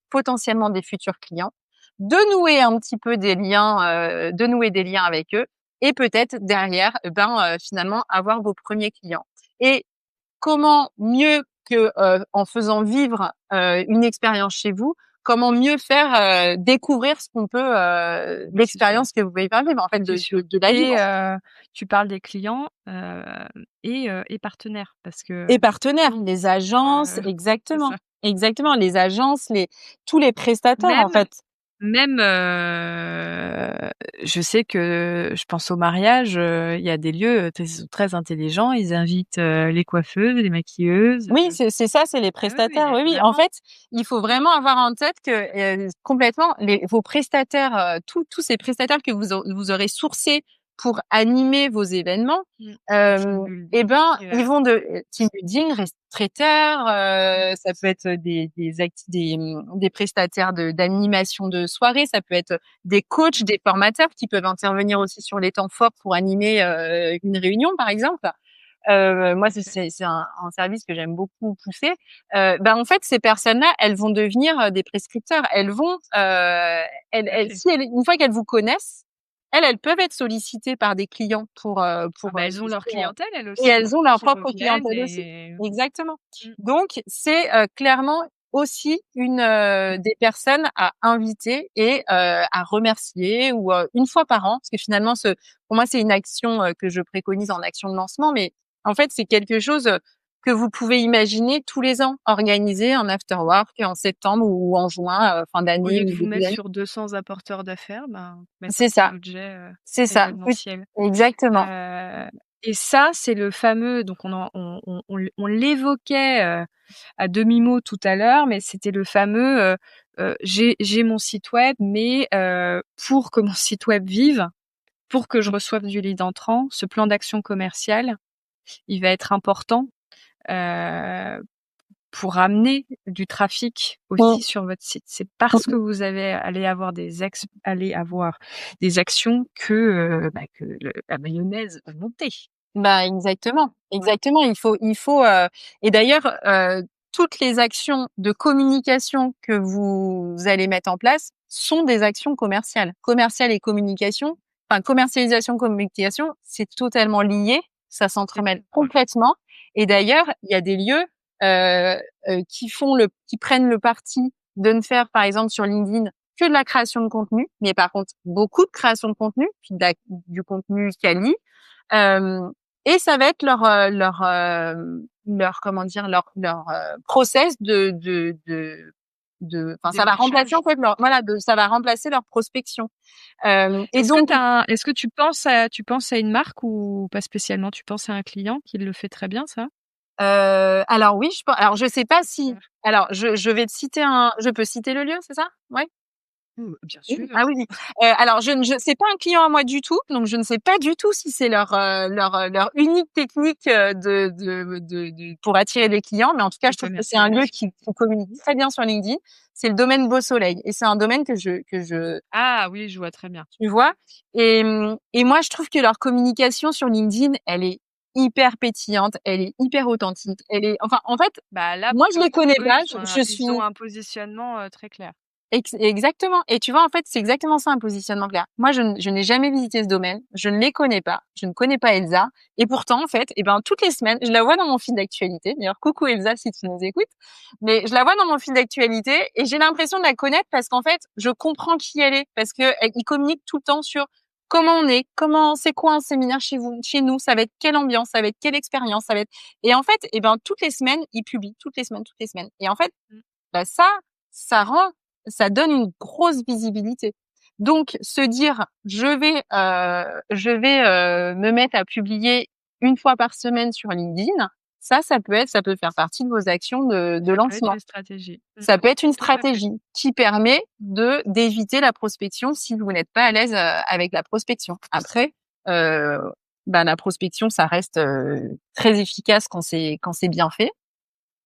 potentiellement des futurs clients, de nouer un petit peu des liens, de nouer des liens avec eux et peut-être derrière, finalement avoir vos premiers clients. Et comment mieux que, en faisant vivre, une expérience chez vous, comment mieux faire, découvrir ce qu'on peut, Oui, c'est sûr, l'expérience que vous pouvez faire vivre, en fait, c'est sûr. de la vie, Et quoi. tu parles des clients, et partenaires parce que, Et partenaires, les agences, c'est exactement, ça. exactement, les agences, tous les prestataires, Même en fait. même, je sais que je pense au mariage, il y a des lieux très intelligents, ils invitent les coiffeuses, les maquilleuses. Oui, c'est ça, c'est les Ah oui, il y prestataires. a Oui, oui. En vraiment. fait, il faut vraiment avoir en tête que complètement vos prestataires, tous ces prestataires que vous aurez sourcés pour animer vos événements, Team eh ben, building, ils vont de team building, traiteurs, ça peut être des prestataires d'animation de soirée, ça peut être des coachs, des formateurs qui peuvent intervenir aussi sur les temps forts pour animer une réunion, par exemple. Moi, c'est un service que j'aime beaucoup pousser. En fait, ces personnes-là, elles vont devenir des prescripteurs. Elles vont, OK. si une fois qu'elles vous connaissent, elles peuvent être sollicitées par des clients pour Elles ont leur booster, clientèle elles et aussi, elles ont leur qui propre reviennent clientèle aussi. et Exactement. mmh, Donc, c'est clairement aussi des personnes à inviter et à remercier ou une fois par an, parce que finalement, pour moi, c'est une action que je préconise en action de lancement, mais en fait, c'est quelque chose que vous pouvez imaginer tous les ans, organiser un after work en septembre ou en juin, fin au d'année lieu ou de vous début mettre d'année. sur 200 apporteurs d'affaires, mettre un C'est petit ça, budget, c'est ça. Oui, événementiel. exactement. Heu et ça, c'est le fameux donc on l'évoquait, à demi-mot tout à l'heure, mais c'était le fameux, j'ai mon site web, mais pour que mon site web vive, pour que je reçoive du lead entrant, ce plan d'action commercial, il va être important, heu, pour amener du trafic Mmh. aussi sur votre site. C'est parce que vous allez avoir des actions que la mayonnaise va monter. Exactement, exactement. Il faut et d'ailleurs, toutes les actions de communication que vous allez mettre en place sont des actions commerciales. Commercial et communication, enfin commercialisation, communication, c'est totalement lié, ça C'est s'entremêle très proche. complètement. Et d'ailleurs, il y a des lieux qui prennent le parti de ne faire, par exemple, sur LinkedIn, que de la création de contenu, mais par contre beaucoup de création de contenu, puis du contenu quali. Euh, et ça va être leur comment dire leur process enfin ça va remplacer en Démarchage. fait ça va remplacer leur prospection. Et donc Est-ce que tu penses à une marque ou pas spécialement? Tu penses à un client qui le fait très bien ça? alors oui, alors je sais pas si Super. alors je vais te citer je peux citer le lieu, c'est ça? Ouais. Bien Oui. sûr. Ah oui, oui. Alors je c'est pas un client à moi du tout, donc je ne sais pas du tout si c'est leur unique technique pour attirer des clients, mais en tout cas, De je trouve que c'est un lieu commercialisation. qui communique très bien sur LinkedIn. C'est le domaine Beau Soleil et c'est un domaine que je Ah oui, je vois très bien. tu vois? Et moi, je trouve que leur communication sur LinkedIn, elle est hyper pétillante, elle est hyper authentique, elle est enfin, en fait, Bah, là, moi, pour je le les coup, connais eux, pas, je suis. ils ont un positionnement, très clair. Exactement. Et tu vois, en fait, c'est exactement ça un positionnement clair. Moi, je n'ai jamais visité ce domaine, je ne les connais pas, je ne connais pas Elsa, et pourtant, en fait, toutes les semaines, je la vois dans mon fil d'actualité. D'ailleurs, coucou Elsa si tu nous écoutes, mais je la vois dans mon fil d'actualité et j'ai l'impression de la connaître parce qu'en fait, je comprends qui elle est parce que il communique tout le temps sur comment on est, c'est quoi un séminaire chez nous, ça va être quelle ambiance, ça va être quelle expérience, ça va être. Et en fait, toutes les semaines, il publie, toutes les semaines, toutes les semaines. Et en fait, Mmh. ça rend, ça donne une grosse visibilité. Donc, se dire, je vais me mettre à publier une fois par semaine sur LinkedIn, ça peut faire partie de vos actions de Ça peut être lancement. une stratégie. Ça peut être une Tout à fait. stratégie qui permet d'éviter la prospection si vous n'êtes pas à l'aise avec la prospection. Après, euh, la prospection, ça reste très efficace quand c'est bien fait.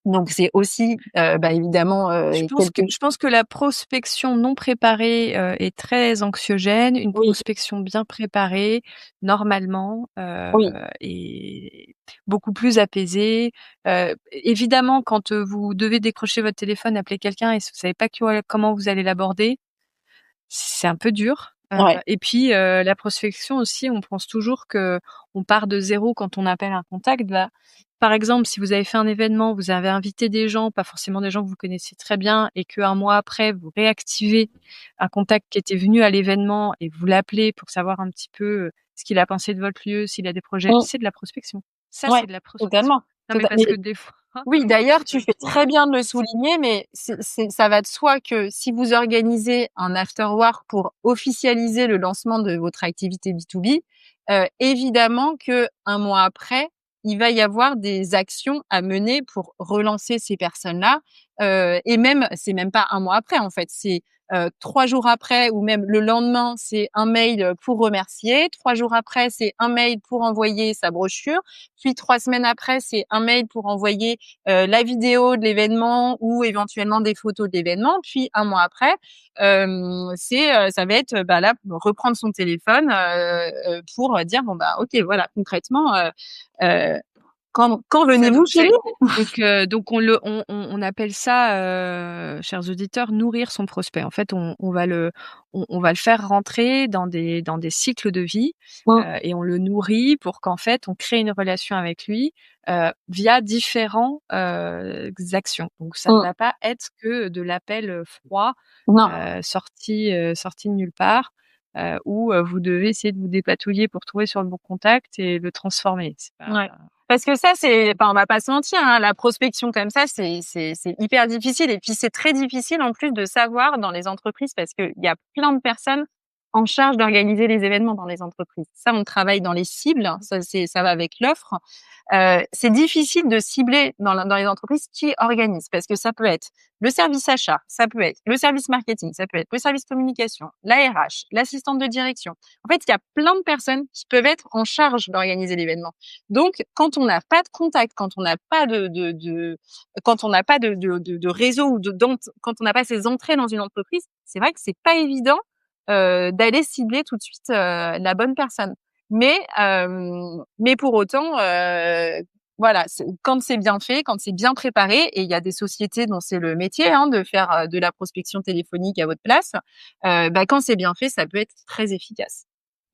Donc c'est aussi évidemment quelque. Je pense que la prospection non préparée, est très anxiogène. Une Oui, prospection bien préparée, normalement, oui, est beaucoup plus apaisée. Évidemment, quand, vous devez décrocher votre téléphone, appeler quelqu'un et vous savez pas comment vous allez l'aborder, c'est un peu dur. ouais, Et puis, la prospection aussi, on pense toujours qu'on part de zéro quand on appelle un contact. Bah, par exemple, si vous avez fait un événement, vous avez invité des gens, pas forcément des gens que vous connaissez très bien, et qu'un mois après, vous réactivez un contact qui était venu à l'événement et vous l'appelez pour savoir un petit peu ce qu'il a pensé de votre lieu, s'il a des projets, mmh, c'est de la prospection. Ça, ouais, c'est de la prospection. totalement. Non, mais parce que des fois, Oui, d'ailleurs, tu fais très bien de le souligner, mais ça va de soi que si vous organisez un after work pour officialiser le lancement de votre activité B2B, évidemment que un mois après, il va y avoir des actions à mener pour relancer ces personnes-là. Et même, c'est même pas un mois après, en fait, c'est 3 jours après ou même le lendemain, c'est un mail pour remercier. 3 jours après, c'est un mail pour envoyer sa brochure. Puis 3 semaines après, c'est un mail pour envoyer la vidéo de l'événement ou éventuellement des photos de l'événement. Puis un mois après, ça va être là reprendre son téléphone pour dire bon bah ok voilà concrètement euh, quand venez-vous chez nous? Donc on appelle ça, chers auditeurs, nourrir son prospect. En fait, on va le faire rentrer dans des cycles de vie, et on le nourrit pour qu'en fait on crée une relation avec lui via différents actions. Donc ça ne va pas être que de l'appel froid sorti de nulle part. Où vous devez essayer de vous dépatouiller pour trouver sur le bon contact et le transformer. C'est pas... Ouais. Parce que ça, on va pas se mentir, hein, la prospection comme ça, c'est hyper difficile. Et puis, c'est très difficile en plus de savoir dans les entreprises parce qu'il y a plein de personnes en charge d'organiser les événements dans les entreprises. Ça, on travaille dans les cibles. Ça va avec l'offre. C'est difficile de cibler dans les entreprises qui organisent parce que ça peut être le service achat, ça peut être le service marketing, ça peut être le service communication, la RH, l'assistante de direction. En fait, il y a plein de personnes qui peuvent être en charge d'organiser l'événement. Donc, quand on n'a pas de contact, quand on n'a pas quand on n'a pas de réseau ou quand on n'a pas ces entrées dans une entreprise, c'est vrai que c'est pas évident d'aller cibler tout de suite la bonne personne. Mais pour autant, voilà, quand c'est bien fait, quand c'est bien préparé, et il y a des sociétés dont c'est le métier de faire de la prospection téléphonique à votre place, quand c'est bien fait, ça peut être très efficace.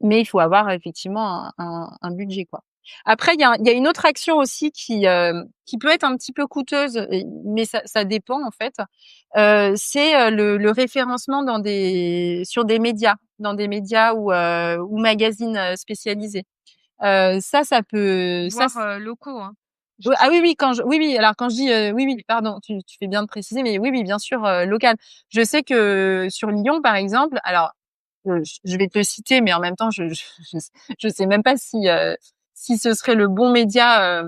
Mais il faut avoir effectivement un budget, quoi. Après, il y a une autre action aussi qui peut être un petit peu coûteuse, mais ça dépend en fait. C'est le référencement sur des médias, dans des médias ou magazines spécialisés. Ça peut, ça. Voire locaux, hein. Ah oui, oui, oui, alors quand je dis, oui, oui, pardon, tu fais bien de préciser, mais oui, oui, bien sûr, local. Je sais que sur Lyon, par exemple, alors, je vais te le citer, mais en même temps, je sais même pas si ce serait le bon média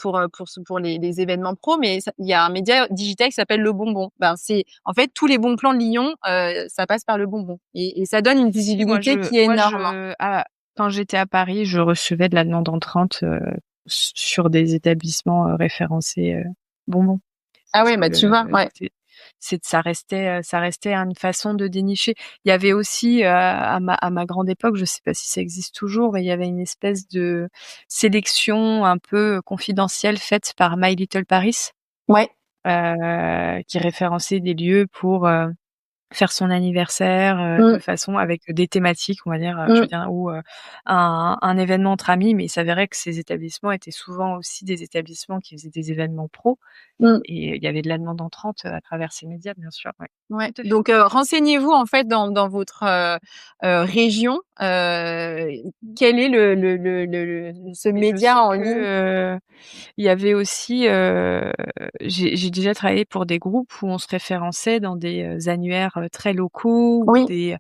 pour les événements pro, mais il y a un média digital qui s'appelle Le Bonbon. C'est en fait tous les bons plans de Lyon, ça passe par Le Bonbon et ça donne une visibilité qui est énorme. Quand j'étais à Paris, je recevais de la demande entrante sur des établissements référencés bonbons. Ah oui, tu vois, ouais. Ça restait une façon de dénicher. Il y avait aussi à ma grande époque, je sais pas si ça existe toujours, mais il y avait une espèce de sélection un peu confidentielle faite par My Little Paris, ouais, qui référençait des lieux pour faire son anniversaire de façon avec des thématiques, on va dire, je veux dire, ou un événement entre amis, mais il s'avérait que ces établissements étaient souvent aussi des établissements qui faisaient des événements pro, et il y avait de la demande entrante à travers ces médias, bien sûr. Ouais. Ouais. Donc renseignez-vous en fait dans votre région quel est ce média en ligne. Il y avait aussi, j'ai déjà travaillé pour des groupes où on se référençait dans des annuaires très locaux, Oui.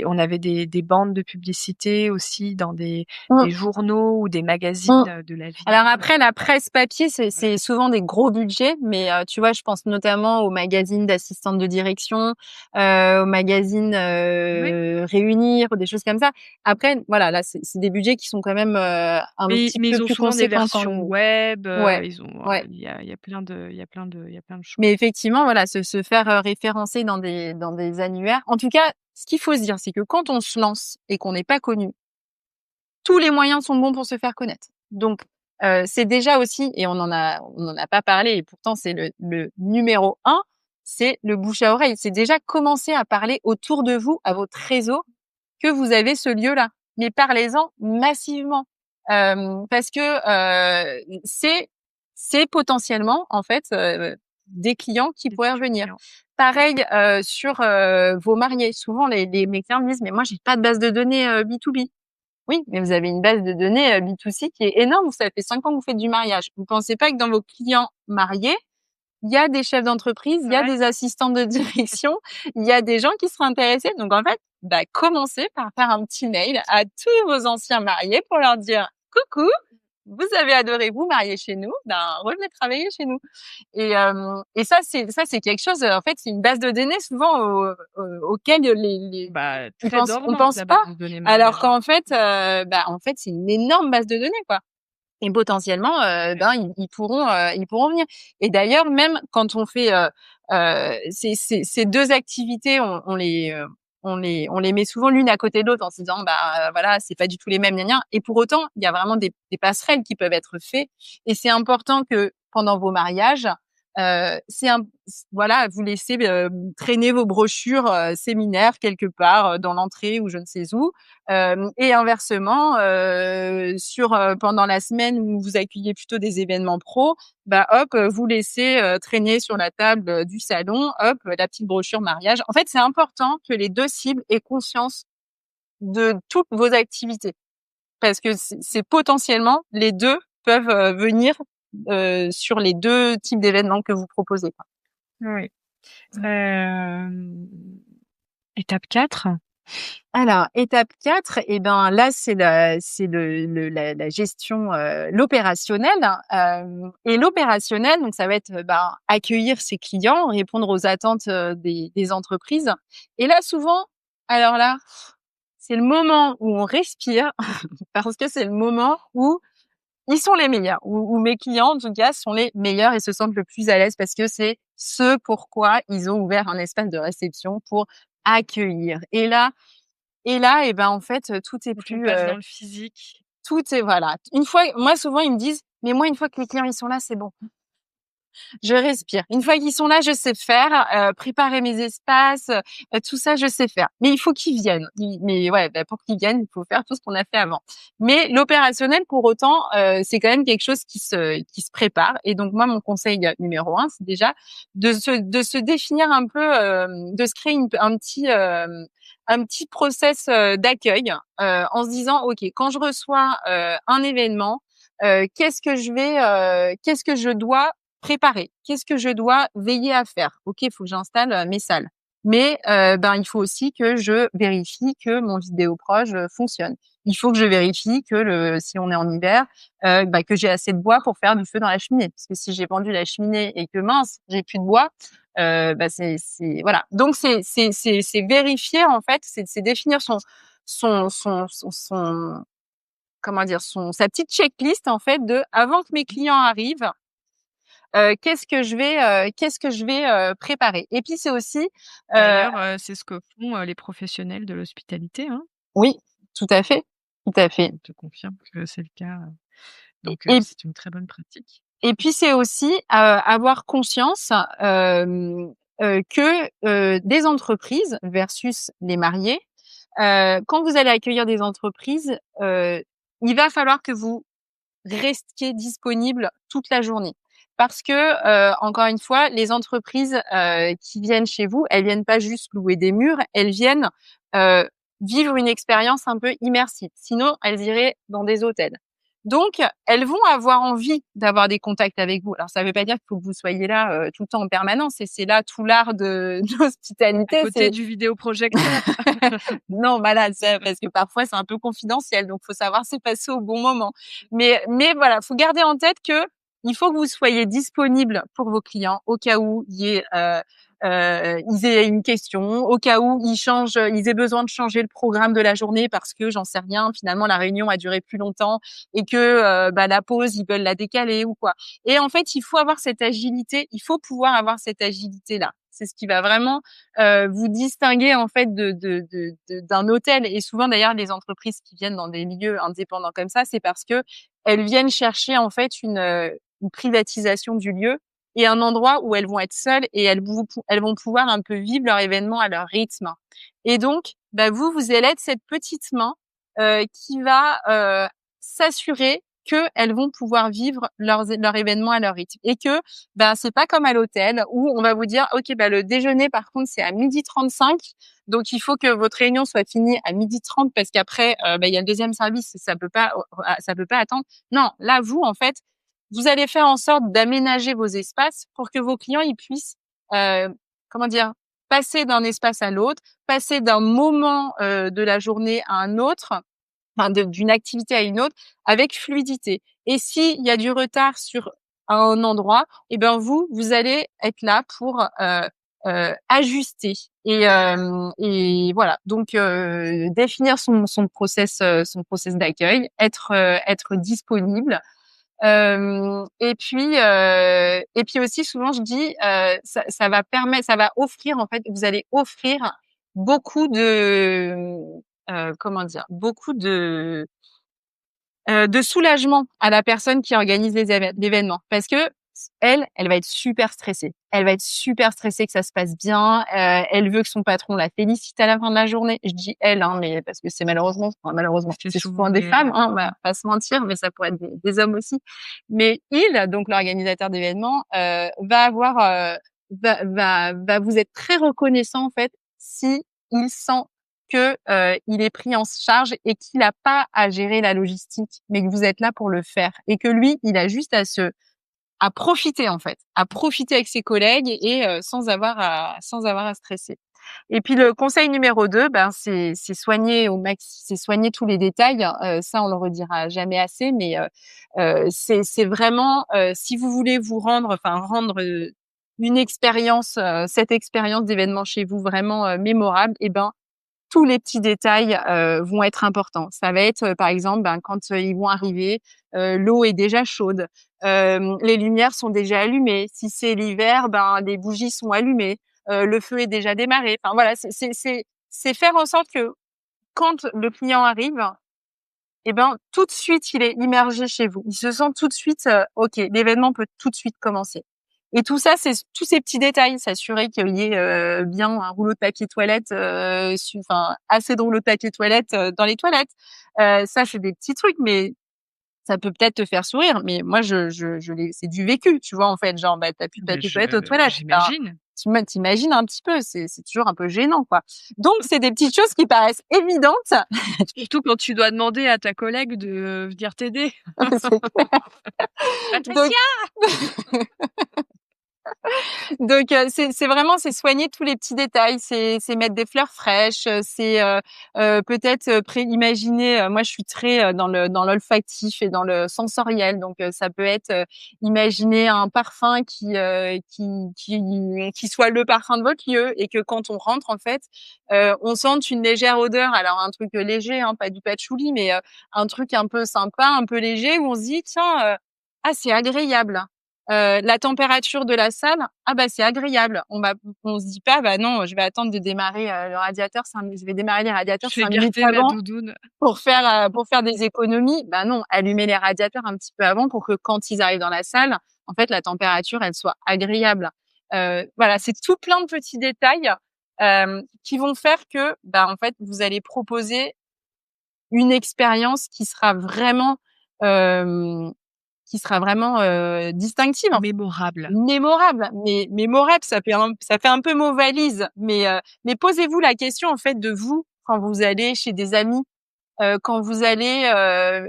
on avait des bandes de publicité aussi dans des journaux ou des magazines de la ville. Alors après, la presse papier, c'est souvent des gros budgets, mais tu vois, je pense notamment aux magazines d'assistantes de direction, aux magazines Réunir, ou des choses comme ça. Après, voilà, là, c'est des budgets qui sont quand même un petit peu ils ont plus souvent des conséquents. versions web. Ouais. Ils ont, il y a plein de choses. Mais effectivement, voilà, se faire référencer dans des annuaires. En tout cas, ce qu'il faut se dire, c'est que quand on se lance et qu'on n'est pas connu, tous les moyens sont bons pour se faire connaître. Donc, c'est déjà aussi, et on en a pas parlé, et pourtant c'est le numéro 1, c'est le bouche à oreille. C'est déjà commencer à parler autour de vous, à votre réseau, que vous avez ce lieu-là. Mais parlez-en massivement, parce que c'est potentiellement en fait des clients qui pourraient revenir. Pareil sur vos mariés. Souvent mes clients me disent mais moi j'ai pas de base de données B2B. Oui, mais vous avez une base de données B2C qui est énorme. Ça fait 5 ans que vous faites du mariage. Vous pensez pas que dans vos clients mariés, il y a des chefs d'entreprise, il y a Ouais. des assistants de direction, il y a des gens qui seraient intéressés. Donc, en fait, commencez par faire un petit mail à tous vos anciens mariés pour leur dire: «Coucou, vous avez adoré vous marier chez nous, revenez travailler chez nous». Et ça c'est quelque chose, en fait, c'est une base de données souvent auquel les Bah, ils très pensent on dormante pense la pas, base de données alors mariage. qu'en fait, en fait, c'est une énorme base de données, quoi. Et potentiellement, ils pourront venir. Et d'ailleurs, même quand on fait ces 2 activités, on les met souvent l'une à côté de l'autre en se disant, voilà, c'est pas du tout les mêmes, gna gna. Et pour autant, il y a vraiment des passerelles qui peuvent être faits. Et c'est important que pendant vos mariages, voilà, vous laissez traîner vos brochures séminaires quelque part dans l'entrée ou je ne sais où. Et inversement, pendant la semaine où vous accueillez plutôt des événements pro, hop, vous laissez traîner sur la table du salon, hop, la petite brochure mariage. En fait, c'est important que les 2 cibles aient conscience de toutes vos activités parce que c'est potentiellement les 2 peuvent venir sur les 2 types d'événements que vous proposez, quoi. Oui. Étape 4. Alors, étape 4, là, c'est la gestion, l'opérationnel. Et l'opérationnel, donc ça va être, accueillir ses clients, répondre aux attentes, des entreprises. Et là, souvent, alors là, c'est le moment où on respire parce que c'est le moment où ils sont les meilleurs, où mes clients, en tout cas, sont les meilleurs et se sentent le plus à l'aise parce que c'est ce pourquoi ils ont ouvert un espace de réception pour accueillir. En fait, tout est Donc on plus, passe dans le physique. tout est voilà. Une fois, moi, souvent, ils me disent: «Mais moi, une fois que les clients, ils sont là, c'est bon. Je respire. Une fois qu'ils sont là, je sais faire, préparer mes espaces, tout ça, je sais faire. Mais il faut qu'ils viennent». Mais ouais, pour qu'ils viennent, il faut faire tout ce qu'on a fait avant. Mais l'opérationnel, pour autant, c'est quand même quelque chose qui se prépare. Et donc moi, mon conseil numéro 1, c'est déjà de se définir un peu, de se créer un petit process, d'accueil, en se disant: «OK, quand je reçois, un événement, qu'est-ce que je dois préparer? Qu'est-ce que je dois veiller à faire? OK, il faut que j'installe, mes salles. Mais, il faut aussi que je vérifie que mon vidéoproche, fonctionne. Il faut que je vérifie que si on est en hiver, que j'ai assez de bois pour faire du feu dans la cheminée. Parce que si j'ai vendu la cheminée et que mince, j'ai plus de bois, c'est voilà. Donc c'est vérifier en fait, c'est définir son comment dire? Sa petite checklist en fait de avant que mes clients arrivent, qu'est-ce que je vais préparer. Et puis c'est aussi, heu D'ailleurs, c'est ce que font, les professionnels de l'hospitalité, hein. oui, tout à fait, tout à fait. On te confirme que c'est le cas, et donc et c'est une très bonne pratique. et puis c'est aussi, avoir conscience, que, des entreprises versus les mariés, quand vous allez accueillir des entreprises, il va falloir que vous restiez disponible toute la journée. Parce que, encore une fois, les entreprises, qui viennent chez vous, elles viennent pas juste louer des murs, elles viennent, heu, vivre une expérience un peu immersive. Sinon, elles iraient dans des hôtels. Donc, elles vont avoir envie d'avoir des contacts avec vous. Alors ça veut pas dire qu'il faut que vous soyez là, tout le temps en permanence, et c'est là tout l'art de de À l'hospitalité, côté c'est du vidéoprojecteur. non, malade, ça, parce que parfois c'est un peu confidentiel, donc faut savoir se passer au bon moment. Mais voilà, faut garder en tête que il faut que vous soyez disponible pour vos clients au cas où ils aient une question, au cas où ils aient besoin de changer le programme de la journée parce que j'en sais rien, finalement la réunion a duré plus longtemps et que la pause ils veulent la décaler ou quoi. Et en fait, il faut avoir cette agilité, il faut pouvoir avoir cette agilité là. C'est ce qui va vraiment vous distinguer en fait d'un hôtel. Et souvent d'ailleurs les entreprises qui viennent dans des milieux indépendants comme ça, c'est parce que elles viennent chercher en fait une privatisation du lieu et un endroit où elles vont être seules et elles vont pouvoir un peu vivre leur événement à leur rythme. Et donc, vous allez être cette petite main qui va s'assurer que elles vont pouvoir vivre leur événement à leur rythme. Et que, c'est pas comme à l'hôtel où on va vous dire, OK, le déjeuner, par contre, c'est à 12h35. Donc, il faut que votre réunion soit finie à 12h30 parce qu'après, il y a le deuxième service, ça peut pas attendre. Non, là, vous, en fait, vous allez faire en sorte d'aménager vos espaces pour que vos clients, ils puissent, passer d'un espace à l'autre, passer d'un moment de la journée à un autre, d'une activité à une autre, avec fluidité. Et s'il y a du retard sur un endroit, vous allez être là pour ajuster. Et voilà. Donc définir son process d'accueil, être disponible. Et puis aussi souvent je dis ça va offrir, en fait, vous allez offrir beaucoup de beaucoup de soulagement à la personne qui organise l'événement, parce que elle va être super stressée. Elle va être super stressée que ça se passe bien. Elle veut que son patron la félicite à la fin de la journée. Je dis elle, mais parce que c'est malheureusement, c'est souvent des femmes, on va pas se mentir, mais ça pourrait être des hommes aussi. Mais il, donc l'organisateur d'événements, va vous être très reconnaissant, en fait, si il sent que il est pris en charge et qu'il n'a pas à gérer la logistique, mais que vous êtes là pour le faire, et que lui, il a juste à profiter, en fait, à profiter avec ses collègues et sans avoir à stresser. Et puis le conseil numéro 2, c'est soigner au max, c'est soigner tous les détails. Ça, on le redira jamais assez, mais c'est vraiment si vous voulez rendre une expérience, cette expérience d'événement chez vous vraiment mémorable, tous les petits détails vont être importants. Ça va être, par exemple, quand ils vont arriver, l'eau est déjà chaude, les lumières sont déjà allumées. Si c'est l'hiver, les bougies sont allumées, le feu est déjà démarré. Enfin voilà, c'est faire en sorte que quand le client arrive, tout de suite, il est immergé chez vous. Il se sent tout de suite, OK, l'événement peut tout de suite commencer. Et tout ça, c'est tous ces petits détails, s'assurer qu'il y ait bien un rouleau de papier toilette, assez de rouleau de papier toilette dans les toilettes. Ça, c'est des petits trucs, mais ça peut peut-être te faire sourire. Mais moi, c'est du vécu, tu vois, en fait. Genre, t'as plus de papier toilette aux toilettes. J'imagine. T'imagines un petit peu, c'est toujours un peu gênant, quoi. Donc, c'est des petites choses qui paraissent évidentes. Surtout quand tu dois demander à ta collègue de venir t'aider. Patricia! Donc c'est vraiment soigner tous les petits détails, c'est mettre des fleurs fraîches, c'est peut-être imaginer, moi je suis très dans l'olfactif et dans le sensoriel, donc ça peut être imaginer un parfum qui soit le parfum de votre lieu, et que quand on rentre, en fait, on sente une légère odeur. Alors un truc léger, pas du patchouli, mais un truc un peu sympa, un peu léger, où on se dit tiens, c'est agréable. La température de la salle, c'est agréable. On se dit pas non, je vais attendre de démarrer le radiateur, je vais démarrer les radiateurs 5 minutes avant pour faire des économies. Non, allumer les radiateurs un petit peu avant pour que quand ils arrivent dans la salle, en fait, la température, elle soit agréable. Voilà, c'est tout plein de petits détails qui vont faire que en fait, vous allez proposer une expérience qui sera vraiment distinctive. Mémorable. Mais mémorable, ça fait un peu mot valise. Mais posez-vous la question, en fait, de vous, quand vous allez chez des amis, quand vous allez,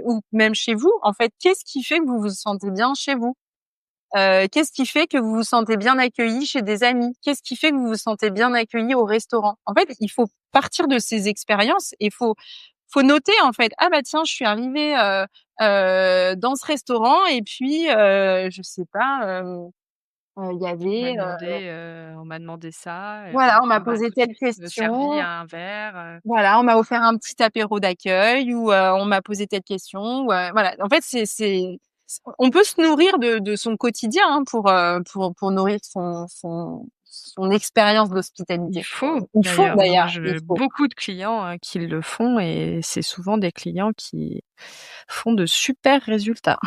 ou même chez vous, en fait, qu'est-ce qui fait que vous vous sentez bien chez vous? Qu'est-ce qui fait que vous vous sentez bien accueilli chez des amis? Qu'est-ce qui fait que vous vous sentez bien accueilli au restaurant? En fait, il faut partir de ces expériences et faut noter, en fait. Tiens, je suis arrivée dans ce restaurant, et puis je sais pas, il y avait on m'a demandé ça, voilà, on m'a on m'a posé tout de telle suite servi question. un verre. Voilà, on m'a offert un petit apéro d'accueil, ou on m'a posé telle question, ou voilà. En fait, on peut se nourrir de son quotidien pour nourrir son expérience d'hospitalité. Il faut d'ailleurs. J'ai beaucoup de clients qui le font, et c'est souvent des clients qui font de super résultats.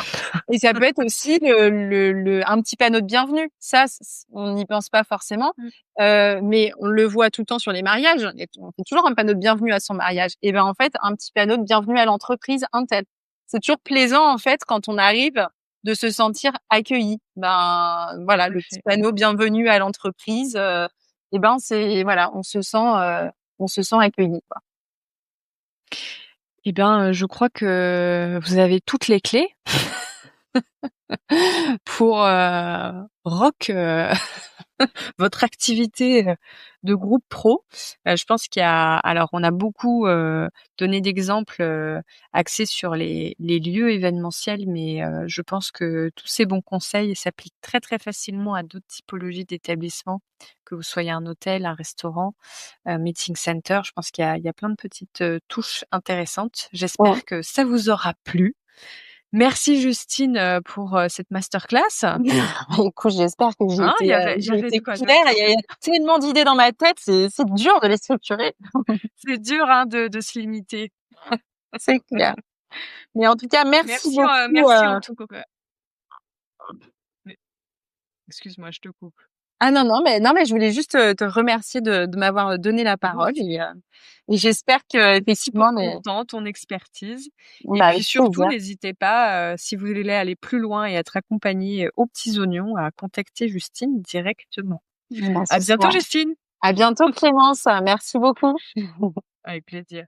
Et ça peut être aussi un petit panneau de bienvenue. Ça, on n'y pense pas forcément, mais on le voit tout le temps sur les mariages. On fait toujours un panneau de bienvenue à son mariage. Et en fait, un petit panneau de bienvenue à l'entreprise Intel. c'est toujours plaisant en fait quand on arrive de se sentir accueilli. Ben voilà, Tout à le petit fait. panneau bienvenue à l'entreprise, et ben c'est voilà, on se sent accueilli, quoi. Eh bien, je crois que vous avez toutes les clés pour, rock, votre activité, de groupe pro. Je pense qu'il y a alors on a beaucoup, donné d'exemples, axés sur les lieux événementiels, mais je pense que tous ces bons conseils s'appliquent très, très facilement à d'autres typologies d'établissements, que vous soyez un hôtel, un restaurant, meeting center. Je pense qu'il y a plein de petites, touches intéressantes. Ouais. J'espère que ça vous aura plu. Merci Justine, pour, cette masterclass. Écoute, j'espère que Hein, il y j'ai avait été de quoi claire. noter. Il y a tellement d'idées dans ma tête, c'est dur de les structurer. C'est dur, hein, de se limiter. C'est clair. Mais en tout cas, merci beaucoup, Merci en tout cas. Mais excuse-moi, je te coupe. Ah non, mais je voulais juste, te remercier de m'avoir, donné la parole et j'espère qu'effectivement Pour ton expertise et bah, puis avec surtout plaisir. n'hésitez pas, si vous voulez aller plus loin et être accompagné, aux petits oignons, à contacter Justine directement. Bah, À ce bientôt sera Justine. à bientôt Clémence, merci beaucoup. Avec plaisir.